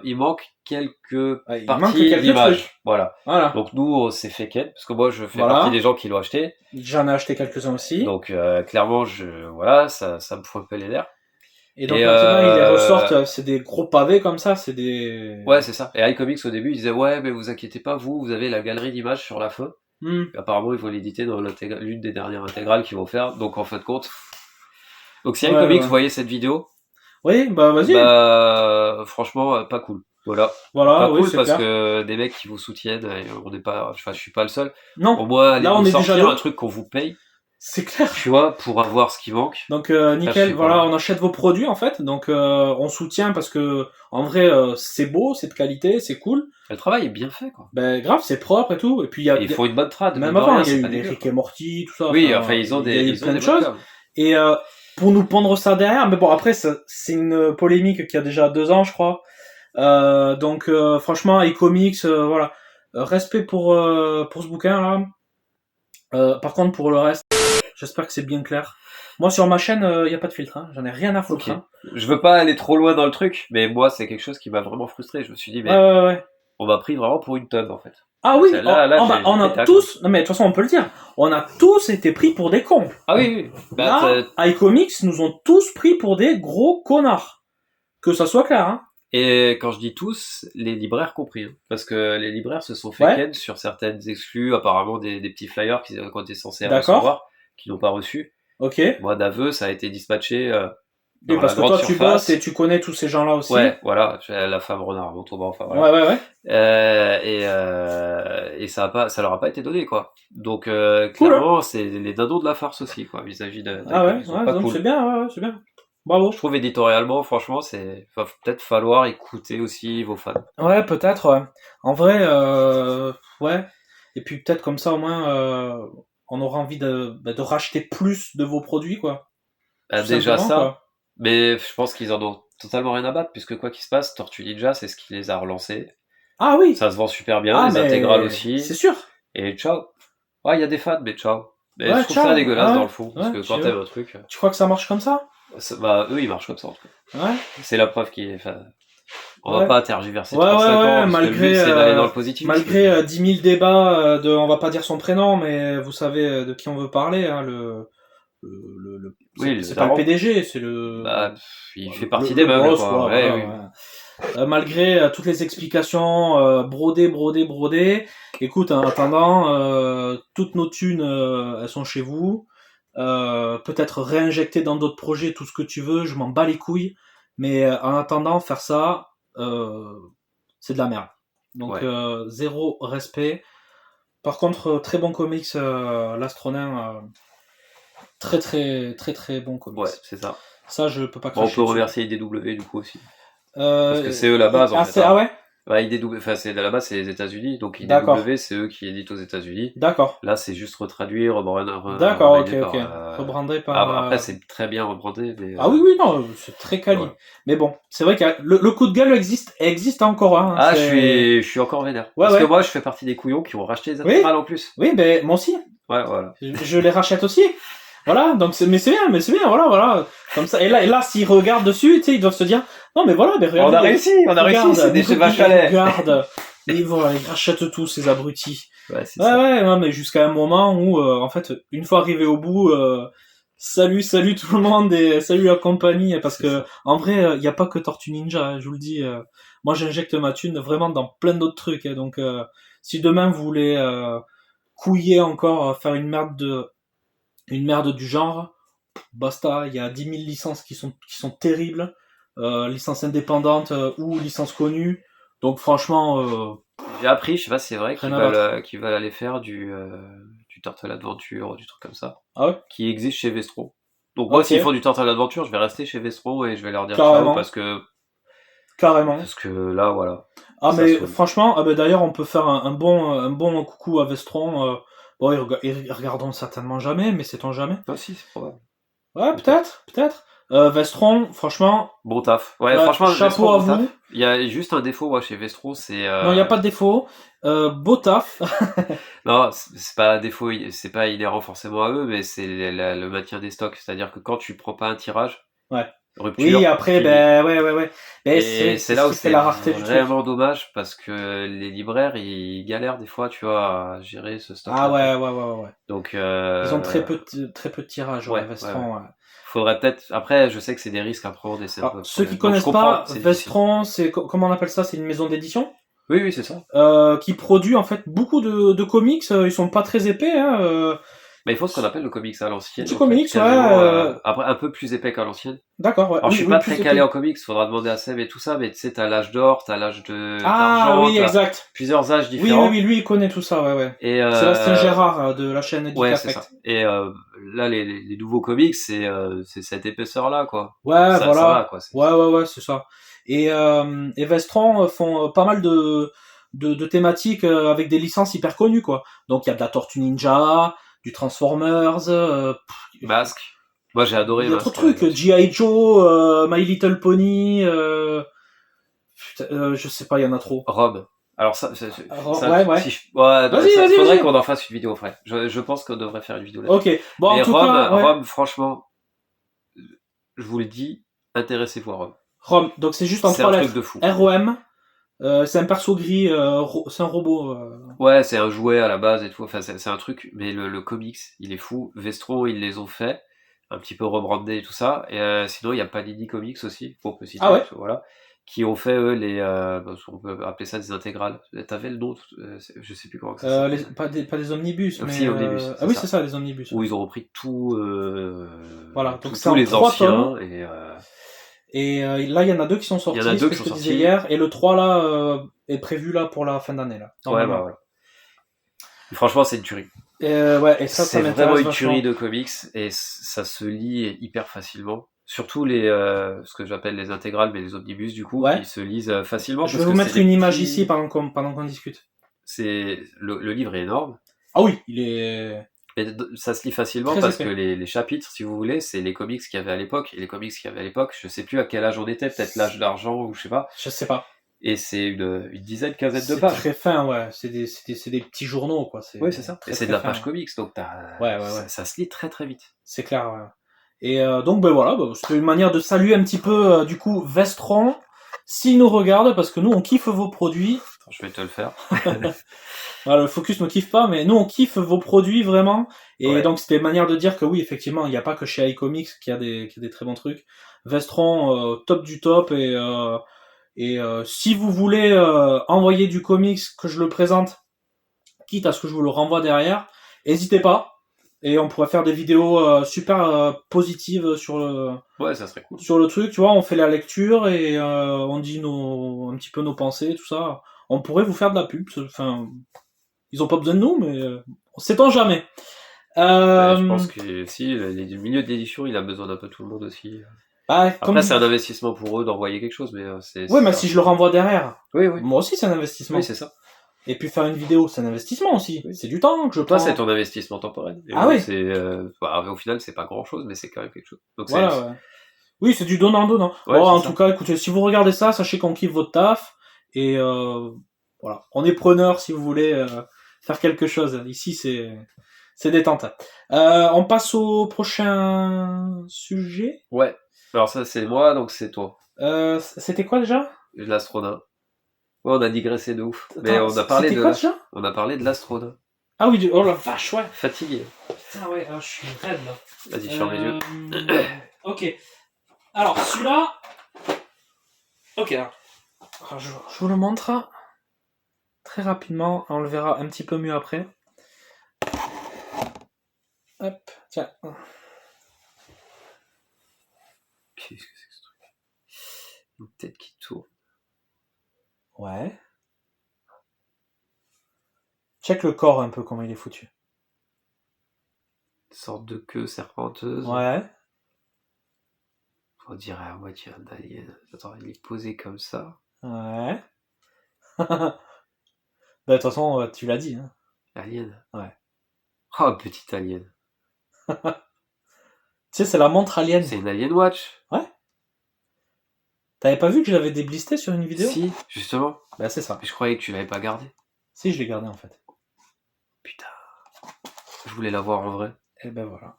il manque quelques Il manque parties quelques d'images. trucs. Voilà. Voilà. Donc, nous, on s'est fait ken, parce que moi, je fais Voilà. partie des gens qui l'ont acheté. J'en ai acheté quelques-uns aussi. Donc, clairement, voilà, ça me fout un peu les nerfs. Et donc maintenant ils les ressortent, c'est des gros pavés comme ça, c'est des. Ouais, c'est ça. Et iComics au début, ils disaient ouais, mais vous inquiétez pas, vous avez la galerie d'images sur la fin. Et apparemment, ils vont l'éditer dans l'une des dernières intégrales qu'ils vont faire. Donc en fin de compte, donc si iComics voyait cette vidéo, oui, bah vas-y. Bah franchement, pas cool. Voilà. Voilà, Pas oui, cool c'est parce clair. que des mecs qui vous soutiennent, et on n'est pas, enfin, je suis pas le seul. Non. Au moins, allez là, on nous est déjà sortir deux. un truc qu'on vous paye. C'est clair. Tu vois, pour avoir ce qui manque. Donc nickel, voilà, on achète vos produits en fait. Donc on soutient parce que en vrai c'est beau, c'est de qualité, c'est cool. Le travail est bien fait quoi. Ben grave, c'est propre et tout. Et puis il faut une bonne trad. même avant, il y a eu les Rick et Morty, tout ça. Oui, enfin ils ont plein de choses. Et pour nous pondre ça derrière, mais bon après c'est une polémique qui a déjà 2 ans je crois. Donc franchement, iComics, voilà, respect pour ce bouquin là. Par contre pour le reste, j'espère que c'est bien clair. Moi sur ma chaîne, y a pas de filtre, hein. J'en ai rien à foutre. Okay. Hein. Je veux pas aller trop loin dans le truc, mais moi c'est quelque chose qui m'a vraiment frustré. Je me suis dit mais ouais. On m'a pris vraiment pour une teub en fait. Ah oui, on a tous, non mais de toute façon on peut le dire, on a tous été pris pour des cons. Ah oui. Là, iComics nous ont tous pris pour des gros connards. Que ça soit clair, hein. Et quand je dis tous, les libraires compris, hein, parce que les libraires se sont fait ken sur certaines exclus, apparemment des petits flyers qu'ils étaient censés recevoir, qu'ils n'ont pas reçus. Ok. Moi d'aveu, ça a été dispatché. Oui, parce que toi tu bosses et tu connais tous ces gens-là aussi. Ouais, voilà, la femme renard, enfin voilà. Ouais. Et ça leur a pas été donné quoi. Donc clairement, c'est les dindos de la farce aussi quoi, vis-à-vis de. Ah ouais, donc cool. C'est bien, c'est bien. Bravo. Je trouve éditorialement, franchement, va peut-être falloir écouter aussi vos fans. Ouais, peut-être. Ouais. En vrai, ouais. Et puis peut-être comme ça au moins, on aura envie de racheter plus de vos produits quoi. Déjà ça. Quoi. Mais je pense qu'ils en ont totalement rien à battre, puisque quoi qu'il se passe, Tortue Ninja, c'est ce qui les a relancés. Ah oui. Ça se vend super bien, les intégrales aussi. C'est sûr. Et ciao. Ouais, il y a des fans, mais ciao. Mais je trouve ça dégueulasse dans le fond, parce que quand t'aimes un truc. Tu crois que ça marche comme ça? Bah, eux, ils marchent comme ça, en tout cas. Ouais. C'est la preuve qui est. On va pas tergiverser 35 ans, malgré, c'est d'aller dans le positif. Malgré 10 000 débats on va pas dire son prénom, mais vous savez de qui on veut parler, hein, c'est pas le PDG, c'est le. Bah, il fait partie des meubles, quoi. Ouais. Malgré toutes les explications brodées. Écoute, en attendant, toutes nos thunes, elles sont chez vous. Peut-être réinjecter dans d'autres projets tout ce que tu veux, je m'en bats les couilles. Mais en attendant, faire ça, c'est de la merde. Donc zéro respect. Par contre, très bon comics, l'Astronaut. Très bon comics. Ouais, c'est ça. Ça, je peux pas cracher. On peut remercier IDW du coup aussi. Parce que c'est eux la base en fait. Ah ouais. Ouais, IDW, enfin, c'est, à la base, c'est les États-Unis, donc D'accord. IDW, c'est eux qui éditent aux États-Unis. D'accord. Là, c'est juste retraduit, D'accord, ok, rebrandé ok. par, Rebrandé par... après, c'est très bien rebrandé, mais, Ah oui, oui, non, c'est très quali. voilà. Mais bon, c'est vrai que le coup de gueule existe encore, hein. Ah, C'est... je suis encore vénère. Ouais, Parce que ouais. moi, je fais partie des couillons qui ont racheté les Oui, intégrales en plus. oui, ben, moi aussi. Ouais, voilà. Je les rachète aussi. Voilà, donc mais c'est bien, voilà, voilà. Comme ça, et là, s'ils regardent dessus, tu sais, ils doivent se dire, non, mais voilà, mais regardez. On a réussi, c'est des chez Bachalet. Regarde. Et voilà, ils rachètent tout, ces abrutis. Ouais, c'est Ouais, ça. ouais, non, mais jusqu'à un moment où, en fait, une fois arrivé au bout, salut tout le monde et salut la compagnie, parce C'est que, ça. en vrai, il y a pas que Tortue Ninja, hein, je vous le dis. Moi, j'injecte ma thune vraiment dans plein d'autres trucs, hein, donc, si demain vous voulez, couiller encore, faire une merde du genre, basta, il y a 10 000 licences qui sont terribles, licences indépendantes ou licences connues, donc franchement, J'ai appris, je sais pas si c'est vrai, rien à battre. qu'ils veulent aller faire du Turtle Adventure, du truc comme ça, Ah ouais? qui existe chez Vestro. Donc moi, Ok, s'ils font du Turtle Adventure, je vais rester chez Vestro et je vais leur dire ciao carrément, carrément. parce que là, voilà, Ah ça mais saoule. franchement, ah ben d'ailleurs on peut faire un bon coucou à Vestron. Bon, ils regarderont certainement jamais, mais sait-on jamais. Ah si, c'est probable, Ouais, peut-être. peut-être. Vestron, franchement, Bon taf. Ouais, ouais, franchement, Vestro, chapeau à bon vous. taf. Il y a juste un défaut, moi, chez Vestro, c'est... Non, il n'y a pas de défaut. Beau taf. Non, c'est pas un défaut, c'est pas inhérent forcément à eux, mais c'est le maintien des stocks. C'est-à-dire que quand tu prends pas un tirage, Ouais. Oui, rupture, après, fini. ben ouais. Ben Et c'est c'est ce là où qui fait c'est la rareté du truc. vraiment dommage parce que les libraires, ils galèrent des fois, tu vois, à gérer ce Ah stock-là, ouais, quoi. ouais. Donc, Ils ont très peu de tirages, ouais, ouais. Vestron. Ouais. Faudrait peut-être. Après, je sais que c'est des risques à prendre et c'est un peu Alors, le ceux qui problème. Donc, je connaissent comprends, pas, c'est difficile. Vestron, c'est comment on appelle ça? C'est une maison d'édition Oui, oui, c'est ça. qui produit en fait beaucoup de comics. Ils sont pas très épais, hein. Mais il faut ce qu'on appelle le comics à l'ancienne, Du en fait, comics, ouais. quasiment. Après, un peu plus épais qu'à l'ancienne. D'accord, ouais. Alors, je Oui, suis oui, pas très plus calé épais. en comics, faudra demander à Seb et tout ça, mais tu sais, t'as l'âge d'or, t'as l'âge Ah d'argent, oui, t'as exact. plusieurs âges Oui, différents. lui, il connaît tout ça, ouais. Et Sébastien Gérard de la chaîne Geek ouais, c'est ça. Affect. Et là, les nouveaux comics, c'est cette épaisseur-là, quoi. Donc Ouais, ça va, voilà. quoi. Ouais, c'est ça. Et Vestron font pas mal de thématiques avec des licences hyper connues, quoi. Donc il y a de la Tortue Ninja, du Transformers, Masque. Moi, j'ai il adoré y a trop de Masque trucs. là-dessus. G.I. Joe, My Little Pony, putain, je sais pas, il y en a trop. Rob. Alors ça, Ouais. si ouais, non, faudrait Vas-y. qu'on en fasse une vidéo, frère. Je pense qu'on devrait faire une vidéo là-dessus. Ok. Bon, en Mais tout cas, ouais. Rome, franchement, je vous le dis, intéressez-vous à Rome. Rome. Donc c'est juste en C'est un trois truc lettres. de fou. ROM. C'est un perso gris. C'est un robot. Ouais, c'est un jouet à la base et tout. Enfin, c'est un truc. Mais le comics, il est fou. Vestron, ils les ont fait. Un petit peu rebrandé et tout ça. Et sinon, il y a Panini Comics aussi, qu'on peut Ah citer. ouais. Parce que, voilà. Qui ont fait, eux, on peut appeler ça des intégrales. T'avais le nom, je sais plus comment que ça s'appelle. Pas des omnibus, mais Si, Omnibus, ah c'est oui, c'est ça. ça, les omnibus. Ouais. Où ils ont repris Voilà, donc c'est tous en les 3 tomes. anciens. Et Et là, il y en a 2 qui sont il y en a sortis, ce deux que qui je sont te disais sortis. hier, et le 3 là est prévu là pour la fin d'année là, Ouais, bah normalement. voilà. Et franchement, c'est une tuerie. Ouais, et ça C'est vraiment m'intéresse une tuerie vachement. de comics et ça se lit hyper facilement. Surtout ce que j'appelle les intégrales, mais les omnibus du coup, Ouais. ils se lisent facilement Je vais parce vous que c'est mettre des une image ici petits. pendant qu'on discute. C'est le livre est énorme, Ah oui, il est mais ça se lit facilement très parce que épais. les chapitres, si vous voulez, c'est les comics qu'il y avait à l'époque. Et les comics qu'il y avait à l'époque, je sais plus à quel âge on était, peut-être l'âge d'argent ou je sais pas. Je sais pas. Et c'est une dizaine, quinzaine de C'est pages. très fin, ouais. C'est des petits journaux, quoi. Oui, C'est c'est ça. Et très c'est de très la fin. page comics, donc Ouais. ça se lit très très vite. C'est clair, ouais. Et donc, ben voilà, c'était une manière de saluer un petit peu, du coup, Vestron, s'il nous regarde, parce que nous, on kiffe vos produits. Attends, je vais te le faire. Voilà, le Focus ne kiffe pas, mais nous, on kiffe vos produits, vraiment. Et Ouais. donc, c'était une manière de dire que oui, effectivement, il n'y a pas que chez iComics qu'il y a des très bons trucs. Vestron, top du top, et si vous voulez envoyer du comics, que je le présente, quitte à ce que je vous le renvoie derrière, n'hésitez pas. Et on pourrait faire des vidéos super positives Ouais, ça serait cool. sur le truc, tu vois, on fait la lecture et on dit un petit peu nos pensées, tout ça. On pourrait vous faire de la pub, enfin, ils ont pas besoin de nous, mais sait-on jamais. Je pense que si, le milieu de l'édition, il a besoin d'un peu tout le monde aussi. Bah, Après, c'est un investissement pour eux d'envoyer quelque chose, mais c'est... Ouais, mais si je le renvoie derrière, Oui, oui. moi aussi c'est un investissement. Oui, c'est ça. Et puis faire une vidéo, c'est un investissement aussi. Oui. C'est du temps que je Toi, prends. c'est ton investissement temporel. Et Ah oui. C'est, au final, c'est pas grand-chose, mais c'est quand même quelque chose. Donc, Voilà, ouais. Oui, c'est du donnant-donnant. Ouais, bon, en ça. tout cas, écoutez, si vous regardez ça, sachez qu'on kiffe votre taf. Et voilà, on est preneur si vous voulez faire quelque chose. Ici, c'est détente. On passe au prochain sujet. Ouais. Alors ça, c'est moi, donc c'est toi. C'était quoi déjà? L'astronaute. Ouais, on a digressé de ouf. Attends, Mais on a parlé c'était de quoi déjà? on a parlé de l'astronaute. Ah oui, oh la vache, ouais. Fatigué. Putain, ouais, je suis raide là. Vas-y, ferme les yeux. Ok. Alors, celui-là. Ok. Alors, je vous le montre très rapidement. On le verra un petit peu mieux après. Hop, tiens. Qu'est-ce que c'est que ce truc? Une tête qui tourne. Ouais. Check le corps un peu, comment il est foutu. Une sorte de queue serpenteuse. Ouais. On dirait à moitié un alien. Attends, il est posé comme ça. Ouais. Bah, de toute façon, tu l'as dit. Hein. Alien. Ouais. Oh, petit alien. Tu sais, c'est la montre alien. C'est une Alien Watch. Ouais. T'avais pas vu que je l'avais déblisté sur une vidéo? Si, justement. Bah, c'est ça. Mais je croyais que tu l'avais pas gardé. Si, je l'ai gardé en fait. Putain. Je voulais la voir en vrai. Et ben voilà.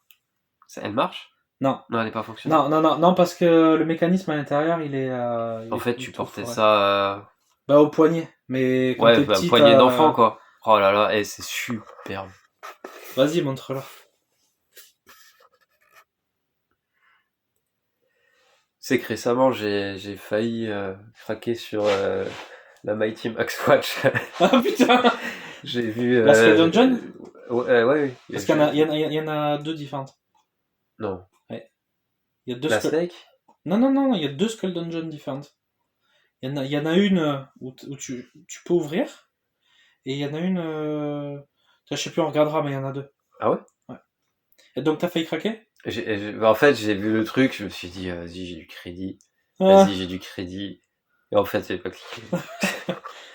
Elle marche? Non. Non, elle n'est pas fonctionnelle. Non, parce que le mécanisme à l'intérieur, il est. En fait, tu portais ça. Bah, au poignet. Mais quand Ouais, t'es petite, poignée d'enfant, quoi. Oh là là, c'est superbe. Vas-y, montre-la. C'est que récemment, j'ai failli craquer sur la Mighty Max Watch. Ah putain! J'ai vu. La Skull Dungeon? Ouais. Parce qu'il y en a deux différentes. Non. Ouais. Il y a deux La Snake? Non, il y a deux Skull Dungeon différentes. Il y en a une où tu peux ouvrir. Et il y en a une. Je sais plus, on regardera, mais il y en a deux. Ah ouais? Ouais. Et donc, t'as failli craquer? En fait, j'ai vu le truc, je me suis dit, vas-y, j'ai du crédit. Ah. Vas-y, j'ai du crédit. Et en fait, j'ai pas cliqué.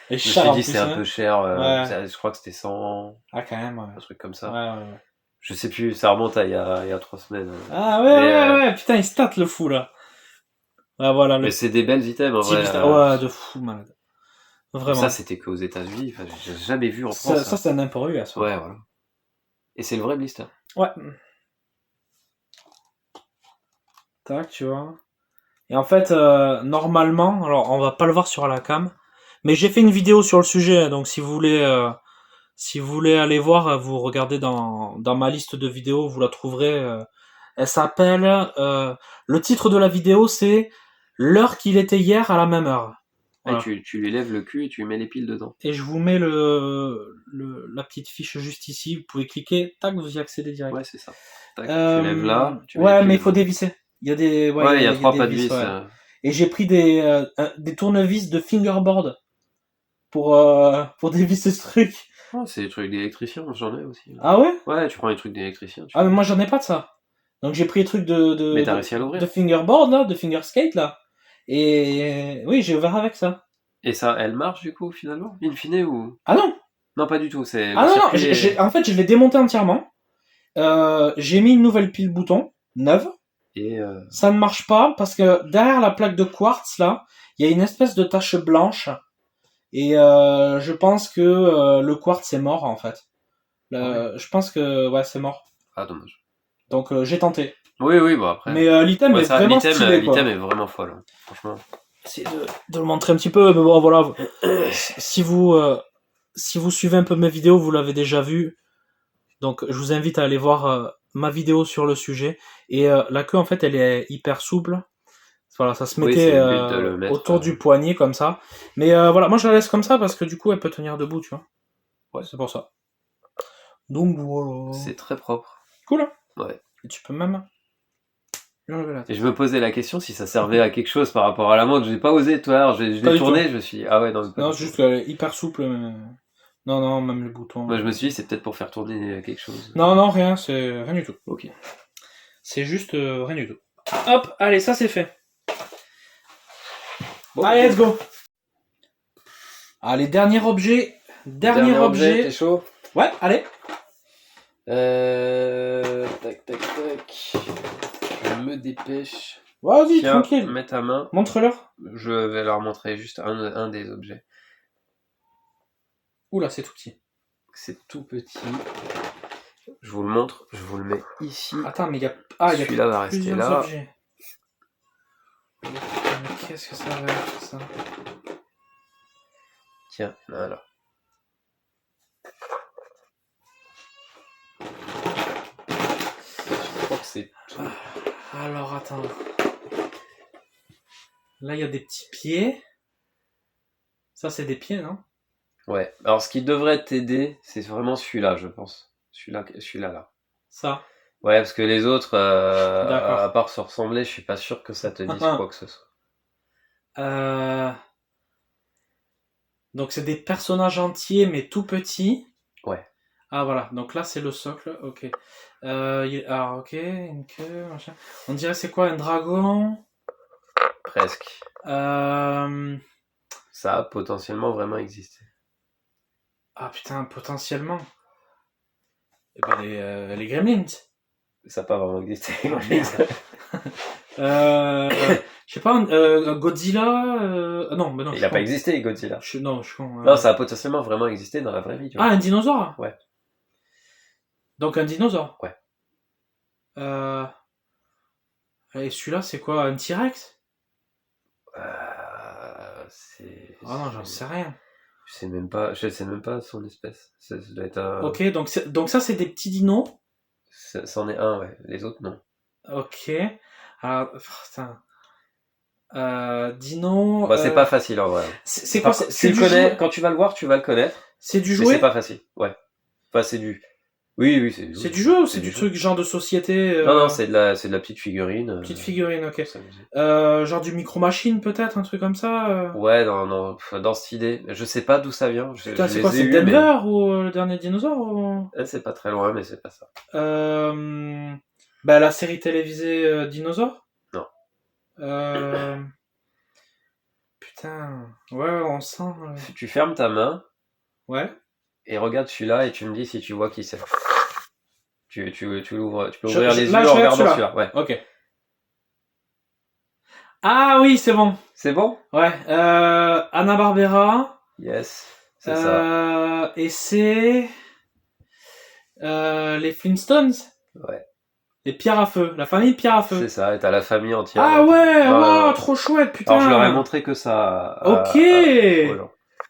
Et Je me suis dit, c'est un peu cher. Ouais. Je crois que c'était 100. Ah, quand même, ouais. Un truc comme ça. Ouais. Je sais plus, ça remonte à il y a 3 semaines. Ah ouais, putain, il stat le fou là. Ah voilà. Mais c'est des belles items en vrai. Ouais, de fou, malade. Vraiment. Ça, c'était qu'aux États-Unis. Enfin, j'ai jamais vu en France. Ça c'est un import US. Ouais, voilà. Et c'est le vrai blister. Ouais. Tac, tu vois. Et en fait, normalement, alors on va pas le voir sur la cam, mais j'ai fait une vidéo sur le sujet, donc si vous voulez aller voir, vous regardez dans ma liste de vidéos, vous la trouverez. Elle s'appelle, le titre de la vidéo c'est l'heure qu'il était hier à la même heure. Voilà. Et tu lui lèves le cul et tu lui mets les piles dedans. Et je vous mets la petite fiche juste ici, vous pouvez cliquer, tac, vous y accédez direct. Ouais, c'est ça. Tac, tu lèves là. Ouais, mais il faut dévisser. Il y a des, il y a 3 pas de vis. Et j'ai pris des tournevis de fingerboard pour dévisser ce truc. Oh, c'est des trucs d'électricien, j'en ai aussi. Ah ouais? Ouais, tu prends les trucs d'électricien. Ah, mais moi j'en ai pas de ça. Donc j'ai pris les trucs mais t'as réussi à l'ouvrir? De fingerboard là, de fingerskate là. Et oui, j'ai ouvert avec ça. Et ça, elle marche du coup finalement? In fine ou? Ah non! Non, pas du tout. C'est non, en fait je l'ai démonté entièrement. J'ai mis une nouvelle pile bouton, neuve. Et ça ne marche pas parce que derrière la plaque de quartz là, il y a une espèce de tache blanche et je pense que le quartz est mort en fait. Je pense que ouais, c'est mort. Ah, dommage. Donc j'ai tenté. Oui, bon après. Mais l'item est vraiment stylé, l'item est vraiment folle, hein. Franchement. C'est de le montrer un petit peu, mais bon voilà. Si vous suivez un peu mes vidéos, vous l'avez déjà vu. Donc je vous invite à aller voir ma vidéo sur le sujet. Et la queue en fait elle est hyper souple. Voilà, ça se mettait autour du poignet comme ça. Mais voilà, moi je la laisse comme ça parce que du coup elle peut tenir debout, tu vois. Ouais, c'est pour ça. Donc voilà. C'est très propre. Cool, hein? Ouais. Et tu peux même l'enlever la tête. Et je me posais la question si ça servait à quelque chose par rapport à la montre. J'ai pas osé tout à l'heure. Je l'ai tourné, je me suis dit, ah ouais, non. Non, c'est juste qu'elle est hyper souple. Mais... Non, même les boutons. Moi je me suis dit, c'est peut-être pour faire tourner quelque chose. Non, rien, c'est rien du tout. Ok. C'est juste rien du tout. Hop, allez, ça c'est fait. Bon, Allez, let's go. Allez, dernier objet. Dernier objet. T'es chaud? Ouais, allez. Tac, tac, tac. Je me dépêche. Vas-y, Tiens, tranquille. mets ta main. Montre-leur. Je vais leur montrer juste un des objets. Oula, c'est tout petit. C'est tout petit. Je vous le montre. Je vous le mets ici. Attends, mais il y a... Celui-là va rester plusieurs là. objets. Mais qu'est-ce que ça va être, ça? Tiens, voilà. Je crois que c'est tout. Alors, attends. Là, il y a des petits pieds. Ça, c'est des pieds, non? Ouais. Alors, ce qui devrait t'aider, c'est vraiment celui-là, je pense. Celui-là, là. Ça. Ouais, parce que les autres, D'accord. à part se ressembler, je suis pas sûr que ça te dise quoi que ce soit. Donc, c'est des personnages entiers, mais tout petits. Ouais. Ah, voilà. Donc là, c'est le socle. Ok. Alors, ok. Une queue, machin. On dirait c'est quoi? Un dragon? Presque. Ah, Ça a potentiellement vraiment existé. putain, potentiellement. Eh ben, les Gremlins. Ça n'a pas vraiment existé. Ah, merde. Je sais pas, Godzilla. Non, mais non. Il n'a pas existé, Godzilla. Non, je suis con. Non, ça a potentiellement vraiment existé dans la vraie vie. Tu vois. Ah, un dinosaure? Ouais. Donc un dinosaure? Ouais. Et celui-là, c'est quoi? Un T-Rex? C'est. Ah non, j'en sais rien. Je sais même pas son espèce. Ça doit être un. Ok, donc ça, c'est des petits dinos. C'en est un, ouais. Les autres, non. Ok. Alors, putain. Dino. Bah, c'est pas facile en vrai. C'est quoi? Tu le connais, quand tu vas le voir, tu vas le connaître. C'est du Mais jouet? c'est pas facile, ouais. Enfin, c'est du. Oui, C'est du jeu ou c'est du truc genre de société? Non, c'est de la petite figurine. Petite figurine, ok. S'amuser. Genre du Micro Machine peut-être, un truc comme ça? Ouais, dans cette idée. Je sais pas d'où ça vient. Putain, Je c'est quoi? les ai C'est eus, Denver ou le dernier dinosaure ou... C'est pas très loin, mais c'est pas ça. Bah, la série télévisée Dinosaure? Non. Putain. Ouais, on sent. Tu fermes ta main Ouais. et regarde celui-là et tu me dis si tu vois qui c'est. Tu l'ouvres, tu peux ouvrir les yeux en je regarde regardant celui-là. Ouais. Ok. Ah oui, c'est bon. C'est bon? Ouais. Hanna-Barbera. Yes, c'est ça. Et c'est... les Flintstones. Ouais. Les Pierres à Feu. La famille Pierre à Feu. C'est ça, et t'as la famille entière. Ah ouais, Ouais. trop chouette, putain. Alors je leur ai montré que ça. Ok.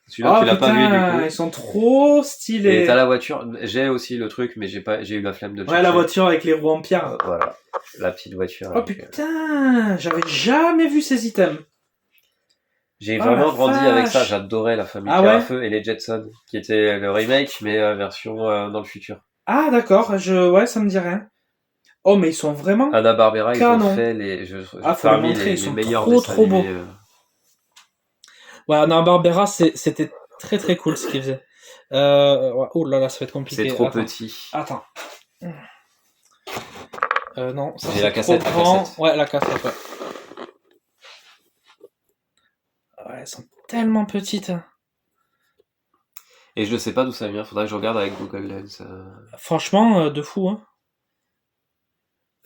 Celui-là, tu l'as pas vu du coup. Ils sont trop stylés. Et t'as la voiture. J'ai aussi le truc, mais j'ai eu la flemme de le Ouais, chercher. la voiture avec les roues en pierre. Voilà, la petite voiture. Oh putain, j'avais jamais vu ces items. J'ai vraiment grandi vache. avec ça. J'adorais la famille Ah Pierre à ouais Feu et les Jetsons, qui était le remake, mais version dans le futur. Ah d'accord, ouais, ça me dit rien. Oh mais ils sont vraiment... Hanna-Barbera, ils canon. ont fait les, faut les parmi montrer, ils les sont meilleurs trop, dessins trop beaux. animés, Ouais, Hanna-Barbera, c'était très très cool ce qu'ils faisaient. Oh là là, ça va être compliqué. C'est trop Attends. petit. Attends. Non, ça J'ai c'est la cassette, trop la grand. cassette. Ouais, la cassette, ouais. Ouais, elles sont tellement petites. Et je ne sais pas d'où ça vient. Faudrait que je regarde avec Google Lens. Franchement, de fou, hein.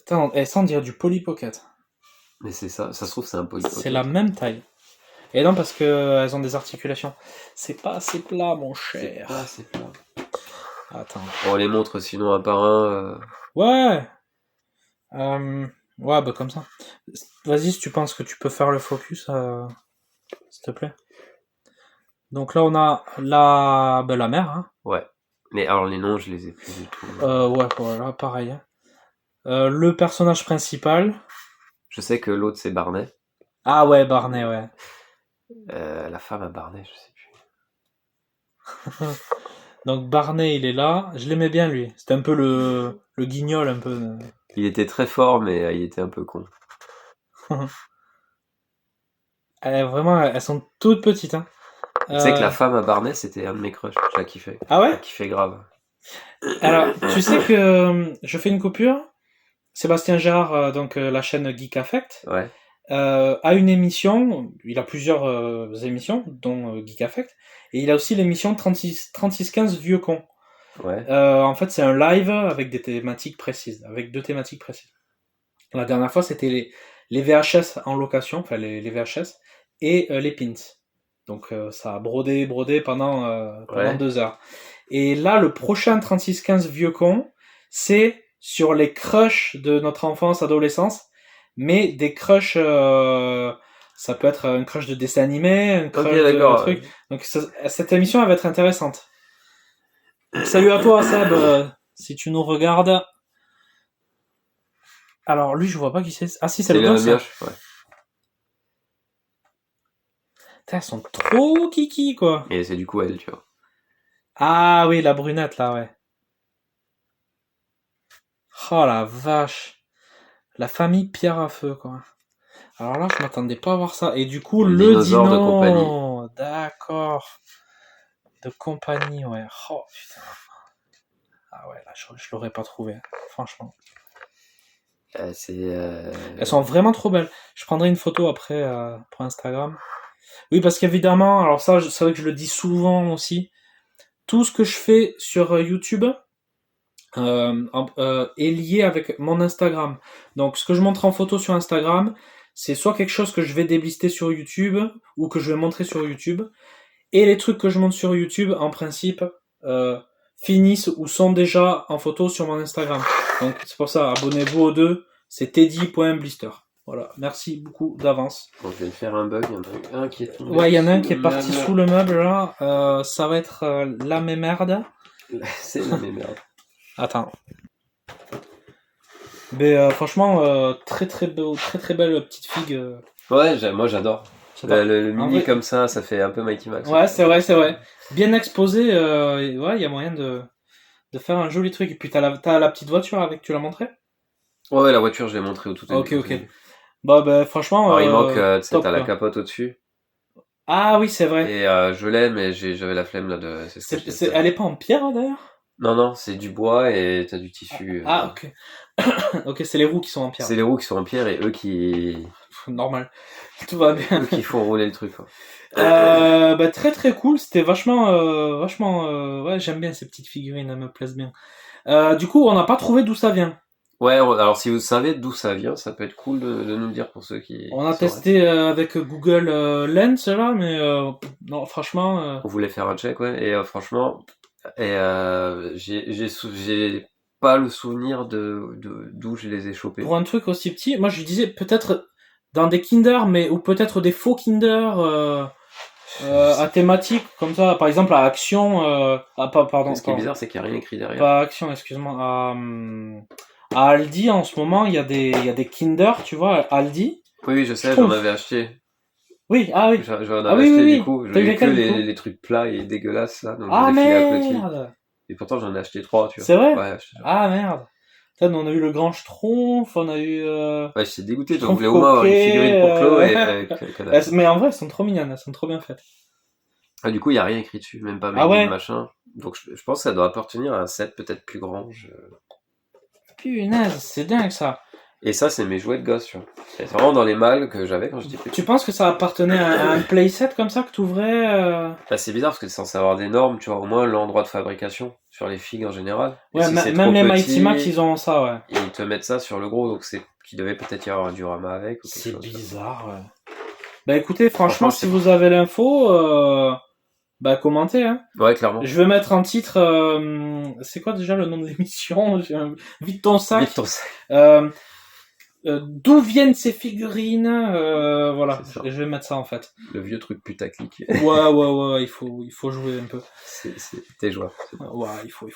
Attends, ça on dirait du Polly Pocket. Mais c'est ça. Ça se trouve, c'est un Polly Pocket. C'est la même taille. Et non, parce que elles ont des articulations. C'est pas assez plat, mon cher. C'est pas assez plat. Attends. On les montre sinon un par un. Ouais. Ouais, bah comme ça. Vas-y, si tu penses que tu peux faire le focus, s'il te plaît. Donc là, on a la mer. Hein. Ouais. Mais alors les noms, je les ai plus du tout. Ouais, voilà, pareil. Hein. Le personnage principal. Je sais que l'autre c'est Barney. Ah ouais, Barney, ouais. La femme à Barney, je sais plus. Donc Barney, il est là. Je l'aimais bien, lui. C'était un peu le guignol, un peu. Il était très fort, mais il était un peu con. Vraiment, elles sont toutes petites. Hein. Tu sais que la femme à Barney, c'était un de mes crushs. Je la kiffais. Ah ouais? Je la kiffais grave. Alors, tu sais que je fais une coupure. Sébastien Gérard, donc la chaîne Geek Affect, Ouais. a une émission, il a plusieurs émissions, dont Geek Affect, et il a aussi l'émission 3615 Vieux Con. Ouais. En fait, c'est un live avec des thématiques précises, avec 2 thématiques précises. La dernière fois, c'était les VHS en location, enfin les VHS, et les pins. Donc ça a brodé pendant Ouais. 2 heures. Et là, le prochain 3615 Vieux Con, c'est sur les crushs de notre enfance, adolescence, mais des crushs, ça peut être un crush de dessin animé, un Ok, crush de d'accord. truc. Donc cette émission, elle va être intéressante. Donc, salut à toi, Seb, si tu nous regardes. Alors lui, je vois pas qui c'est. Ah si, c'est C'est le la gosse. mioche, ouais. Putain, elles sont trop kiki, quoi. Et c'est du coup elle, tu vois. Ah oui, la brunette, là, ouais. Oh la vache. La famille Pierre à feu, quoi. Alors là, je m'attendais pas à voir ça. Et du coup, Le le dinosaure de compagnie. dino. D'accord. De compagnie, ouais. Oh putain. Ah ouais, là, je l'aurais pas trouvé, franchement. C'est. Elles sont vraiment trop belles. Je prendrai une photo après pour Instagram. Oui, parce qu'évidemment, alors ça, c'est vrai que je le dis souvent aussi. Tout ce que je fais sur YouTube est lié avec mon Instagram. Donc, ce que je montre en photo sur Instagram, c'est soit quelque chose que je vais déblister sur YouTube ou que je vais montrer sur YouTube. Et les trucs que je montre sur YouTube, en principe, finissent ou sont déjà en photo sur mon Instagram. Donc, c'est pour ça, abonnez-vous aux deux. C'est teddy.blister. Voilà, merci beaucoup d'avance. Bon, je vais faire un bug, il y en a un qui est tombé. Ouais, il y en a un sous qui est le parti meuble. sous le meuble là. Ça va être la même merde. C'est la même merde. Attends. Mais franchement, très très belle petite figue. Ouais, moi j'adore. J'adore. Le En mini vrai- comme ça fait un peu Mighty Max. Ouais, c'est vrai. Bien exposé, ouais, il y a moyen de faire un joli truc. Et puis t'as la petite voiture avec, tu l'as montré? Ouais, la voiture, je l'ai montré au tout début. Ok. Bah franchement, Alors il manque, tu sais, top t'as la quoi. capote au-dessus. Ah oui, c'est vrai. Et je l'ai, mais j'avais la flemme là de. C'est ce que je disais tout à Elle l'heure. est pas en pierre d'ailleurs? Non, c'est du bois et t'as du tissu. Ah ok. Ok, c'est les roues qui sont en pierre. C'est les roues qui sont en pierre et eux qui. Normal. Tout va bien. Eux qui font rouler le truc, quoi. Bah très très cool, c'était vachement ouais, j'aime bien ces petites figurines, elles me plaisent bien. Du coup, on n'a pas trouvé d'où ça vient. Ouais, alors si vous savez d'où ça vient, ça peut être cool de nous le dire pour ceux On a sauraient. testé avec Google Lens là, mais non, franchement, On voulait faire un check, ouais, et franchement, j'ai pas le souvenir de d'où je les ai chopés. pour un truc aussi petit, moi je lui disais peut-être dans des Kinder, mais ou peut-être des faux Kinder à thématique comme ça, par exemple à Action, pardon, Ce qui est bizarre, c'est qu'il n'y a rien écrit derrière. pas Action, excuse-moi, à Aldi en ce moment, il y a des Kinder, tu vois, à Aldi. Oui, je sais, j'en Schtroumpf. avais acheté. Oui, ah oui. J'en Ah avais oui, acheté oui. du coup. T'as eu J'avais que lesquels, du coup les trucs plats et dégueulasses là, donc je Ah les ai filés à petit. merde. Et pourtant, j'en ai acheté 3, tu vois. C'est vrai Ouais, je te jure. Ah merde. Putain, nous, on a eu le grand Schtroumpf, on a eu... Ouais, j'étais dégoûté, donc je Schtroumpf voulais au moins avoir une coquet, figurine pour Chloé et que dalle. Mais en vrai, elles sont trop mignonnes, elles sont trop bien faites. Ah, du coup, il n'y a rien écrit dessus, même pas Ah made in ouais. machin. Donc je pense que ça doit appartenir à un set peut-être plus grand. Punaise, c'est dingue ça. Et ça, c'est mes jouets de gosse, tu vois. C'est vraiment dans les malles que j'avais quand j'étais petit. Tu penses que ça appartenait à un playset comme ça que t'ouvrais Bah, c'est bizarre parce que c'est censé avoir des normes, tu vois, au moins l'endroit de fabrication sur les figues en général. Et Ouais, si c'est même trop les petit, Mighty Max, ils ont ça, ouais. ils te mettent ça sur le gros, donc c'est qu'il devait peut-être y avoir un diorama avec ou quelque C'est chose. bizarre, ouais. Bah écoutez, franchement, Franchement, je si sais vous avez l'info, bah commentez, hein. Ouais, clairement. Je vais mettre en titre, c'est quoi déjà le nom de l'émission? Vite ton sac. Vite ton sac. D'où viennent ces figurines? Voilà, C'est ça. je vais mettre ça en fait. Le vieux truc putaclic. Ouais, il faut jouer un peu. T'es joueur. Ouais, il faut.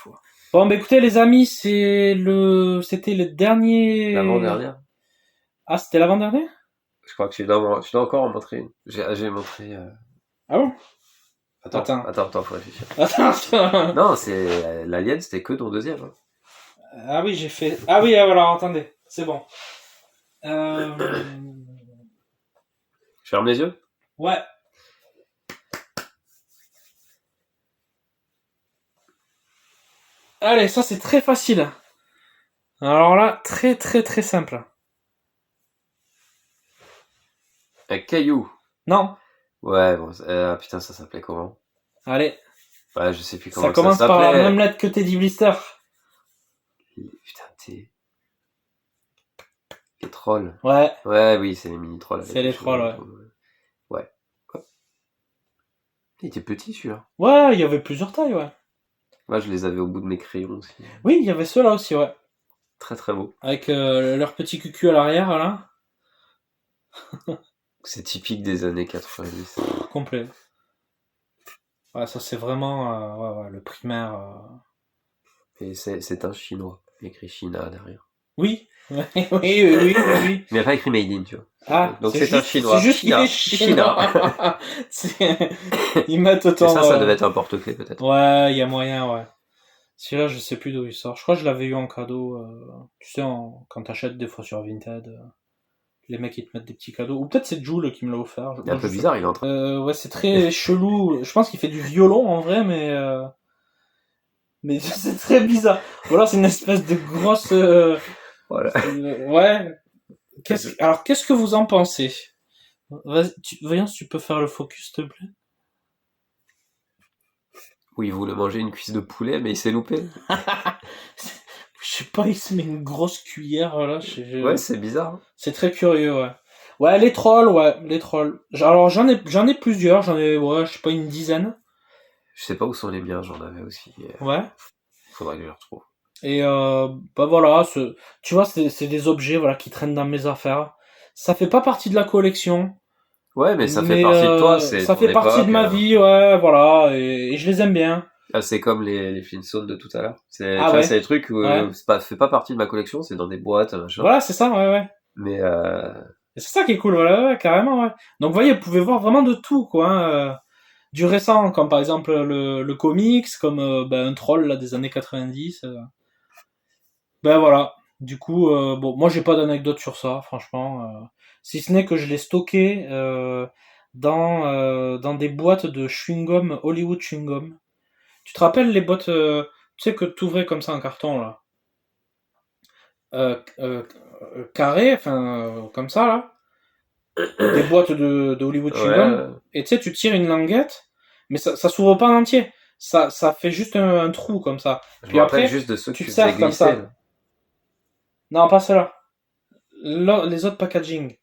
Bon, bah écoutez les amis, c'était le dernier. L'avant-dernière. Ah, c'était l'avant-dernier? Je crois que tu dois encore en montrer une. J'ai montré. Ah bon? Attends, faut réfléchir. Attends. Non, c'est l'Alien, c'était que ton deuxième. Hein. Ah oui, j'ai fait. Ah oui, voilà, attendez, c'est bon. Je ferme les yeux. Ouais. Allez, ça c'est très facile. Alors là, très très très simple. Un caillou. Non. Ouais, bon, putain, ça s'appelait comment? Allez. Ouais, je sais plus Ça comment ça commence par la s'appelait. même lettre que Teddy Blister. Putain, les trolls. Ouais. Ouais, oui, c'est les mini-trolls. C'est les trolls, ouais. Ouais. Il était petit, celui-là. Ouais, il y avait plusieurs tailles, ouais. Moi, je les avais au bout de mes crayons aussi. Oui, il y avait ceux-là aussi, ouais. Très très beau. Avec leur petit cucu à l'arrière, là. C'est typique des années 90. Complet. Ouais, ça c'est vraiment le primaire. Et c'est un chinois. Écrit China derrière. Oui. oui, oui, oui. Mais il n'y a pas écrit Made in, tu vois. Ah, donc c'est un chinois. C'est juste qu'il est chinois. Ils mettent autant. Et ça devait être un porte-clés peut-être. Ouais, il y a moyen, ouais. Celui-là, je sais plus d'où il sort. Je crois que je l'avais eu en cadeau. Tu sais, quand t'achètes des fois sur Vinted, les mecs ils te mettent des petits cadeaux. Ou peut-être c'est Jules qui me l'a offert. Il est un peu bizarre, il est en train. Ouais, c'est très chelou. Je pense qu'il fait du violon en vrai, mais c'est très bizarre. Ou alors c'est une espèce de grosse. Voilà. Ouais. Alors qu'est-ce que vous en pensez? Vas-y, voyons si tu peux faire le focus, s'il te plaît. Oui, il voulait manger une cuisse de poulet, mais il s'est loupé. Je sais pas, il se met une grosse cuillère, voilà. Ouais, c'est bizarre. C'est très curieux, ouais. Ouais, les trolls, ouais, les trolls. Alors j'en ai plusieurs, ouais, je sais pas, une dizaine. Je sais pas où sont les miens, j'en avais aussi. Ouais. Faudrait que je les retrouve. Et bah voilà, tu vois, c'est des objets voilà qui traînent dans mes affaires. Ça fait pas partie de la collection. Ouais, mais ça fait partie de toi, c'est ça ton fait partie de ma vie, ouais, voilà, et je les aime bien. Ah, c'est comme les Flintstones de tout à l'heure. Tu Ah vois, ouais. c'est des trucs où Ouais. ça fait pas partie de ma collection, c'est dans des boîtes, machin. Voilà, c'est ça, ouais, ouais. Mais Et c'est ça qui est cool, voilà, ouais, carrément, ouais. Donc, vous voyez, vous pouvez voir vraiment de tout, quoi. Du récent, comme par exemple le comics, comme un troll là, des années 90. Ben voilà. Du coup, bon, moi j'ai pas d'anecdote sur ça, franchement. Si ce n'est que je l'ai stocké dans des boîtes de chewing-gum, Hollywood chewing-gum. Tu te rappelles les boîtes, tu sais, que tu ouvrais comme ça en carton, là, carré, enfin, comme ça, là. Des boîtes de Hollywood chewing-gum. Et tu sais, tu tires une languette, mais ça s'ouvre pas en entier. Ça fait juste un trou comme ça. je Puis me rappelle après, juste de ceux que tu tu te faisais sers comme glisser. ça. Là. Non, pas cela. Les autres packaging.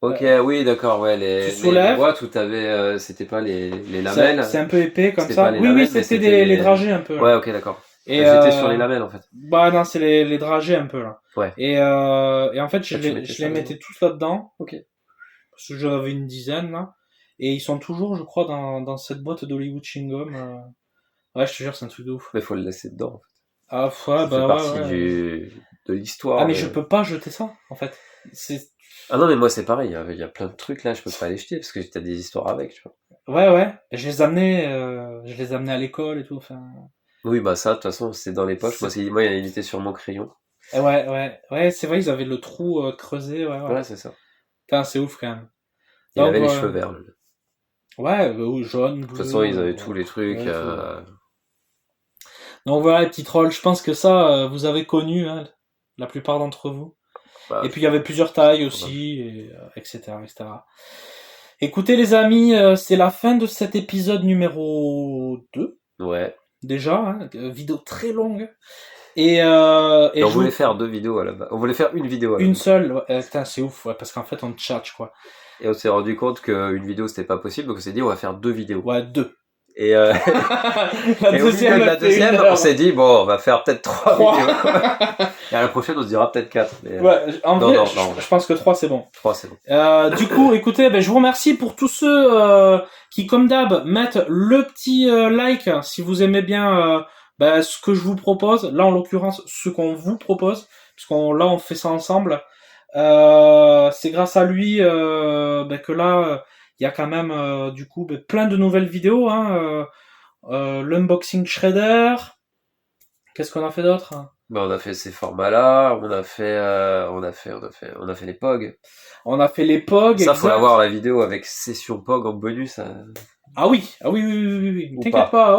Ok, oui, d'accord, ouais, Tu les soulèves. boîtes où t'avais, c'était pas les lamelles. C'est un peu épais comme C'était ça. pas les Oui, lamelles, oui, mais c'était les dragées un peu. Là. Ouais, ok, d'accord. Et J'étais sur les lamelles en fait. Bah non, c'est les dragées un peu là. Ouais. Et en fait, je les mettais tous là-dedans. Ok. Parce que j'en avais une dizaine là. Et ils sont toujours, je crois, dans cette boîte d'Hollywood chewing-gum. Ouais, je te jure, c'est un truc de ouf. Mais faut le laisser dedans. En fait. Ah, ouais, ça bah fait partie ouais. de l'histoire. Ah, mais je peux pas jeter ça, en fait. Ah non, mais moi c'est pareil, il y a plein de trucs là, je peux pas les jeter parce que t'as des histoires avec, tu vois. Ouais. Je les amenais à l'école et tout, enfin. Oui, bah ça, de toute façon, c'est dans les poches. Moi, il était sur mon crayon. Ouais, c'est vrai, ils avaient le trou creusé, ouais. Ouais, c'est ça. Putain, c'est ouf quand même. Il avait les cheveux verts. Ouais, jaune, bleu. De toute façon, ils avaient tous les trucs. Donc voilà, les petits trolls, je pense que ça, vous avez connu, hein, la plupart d'entre vous. Bah, et puis il y avait plusieurs tailles aussi, etc., etc. Écoutez les amis, c'est la fin de cet épisode numéro 2. Ouais. Déjà, hein, vidéo très longue. Et on voulait faire 2 vidéos à la base. On voulait faire une vidéo à la base. Une seule, ouais, putain, c'est ouf, ouais, parce qu'en fait on tchatche quoi. Et on s'est rendu compte qu'une vidéo c'était pas possible, donc on s'est dit on va faire 2 vidéos. Ouais, 2. Et, la deuxième, on s'est dit bon, on va faire peut-être 3 vidéos. Et à la prochaine, on se dira peut-être 4. Mais... Ouais, en vrai, je pense que 3 c'est bon. 3 c'est bon. Du coup, écoutez, je vous remercie pour tous ceux qui, comme d'hab, mettent le petit like si vous aimez bien ce que je vous propose. Là, en l'occurrence, ce qu'on vous propose, parce on fait ça ensemble. C'est grâce à lui que là, il y a quand même du coup plein de nouvelles vidéos. Hein, l'unboxing Shredder. Qu'est-ce qu'on a fait d'autre? On a fait ces formats-là, on a fait les POG. On a fait les POG. Ça, faut avoir la vidéo avec session POG en bonus. Ah oui. T'inquiète pas.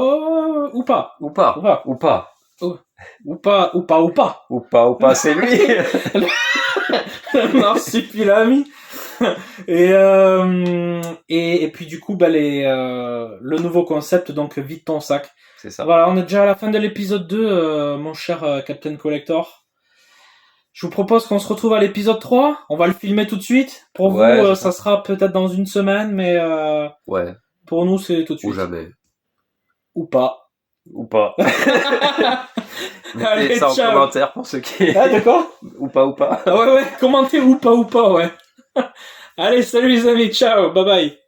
Ou pas. Ou pas. Ou pas. Ou pas, c'est lui. Marsupilami. Et puis du coup, le nouveau concept, donc vide ton sac. C'est ça. Voilà, on est déjà à la fin de l'épisode 2, mon cher Captain Collector. Je vous propose qu'on se retrouve à l'épisode 3. On va le filmer tout de suite. Pour vous, ça sera peut-être dans une semaine, mais ouais. Pour nous, c'est tout de suite. Ou jamais. Ou pas. Mettez Allez, ça en ciao. commentaire pour ceux qui... Ah, d'accord. ou pas. Ah ouais, commentez ou pas, ouais. Allez, salut les amis, ciao, bye bye.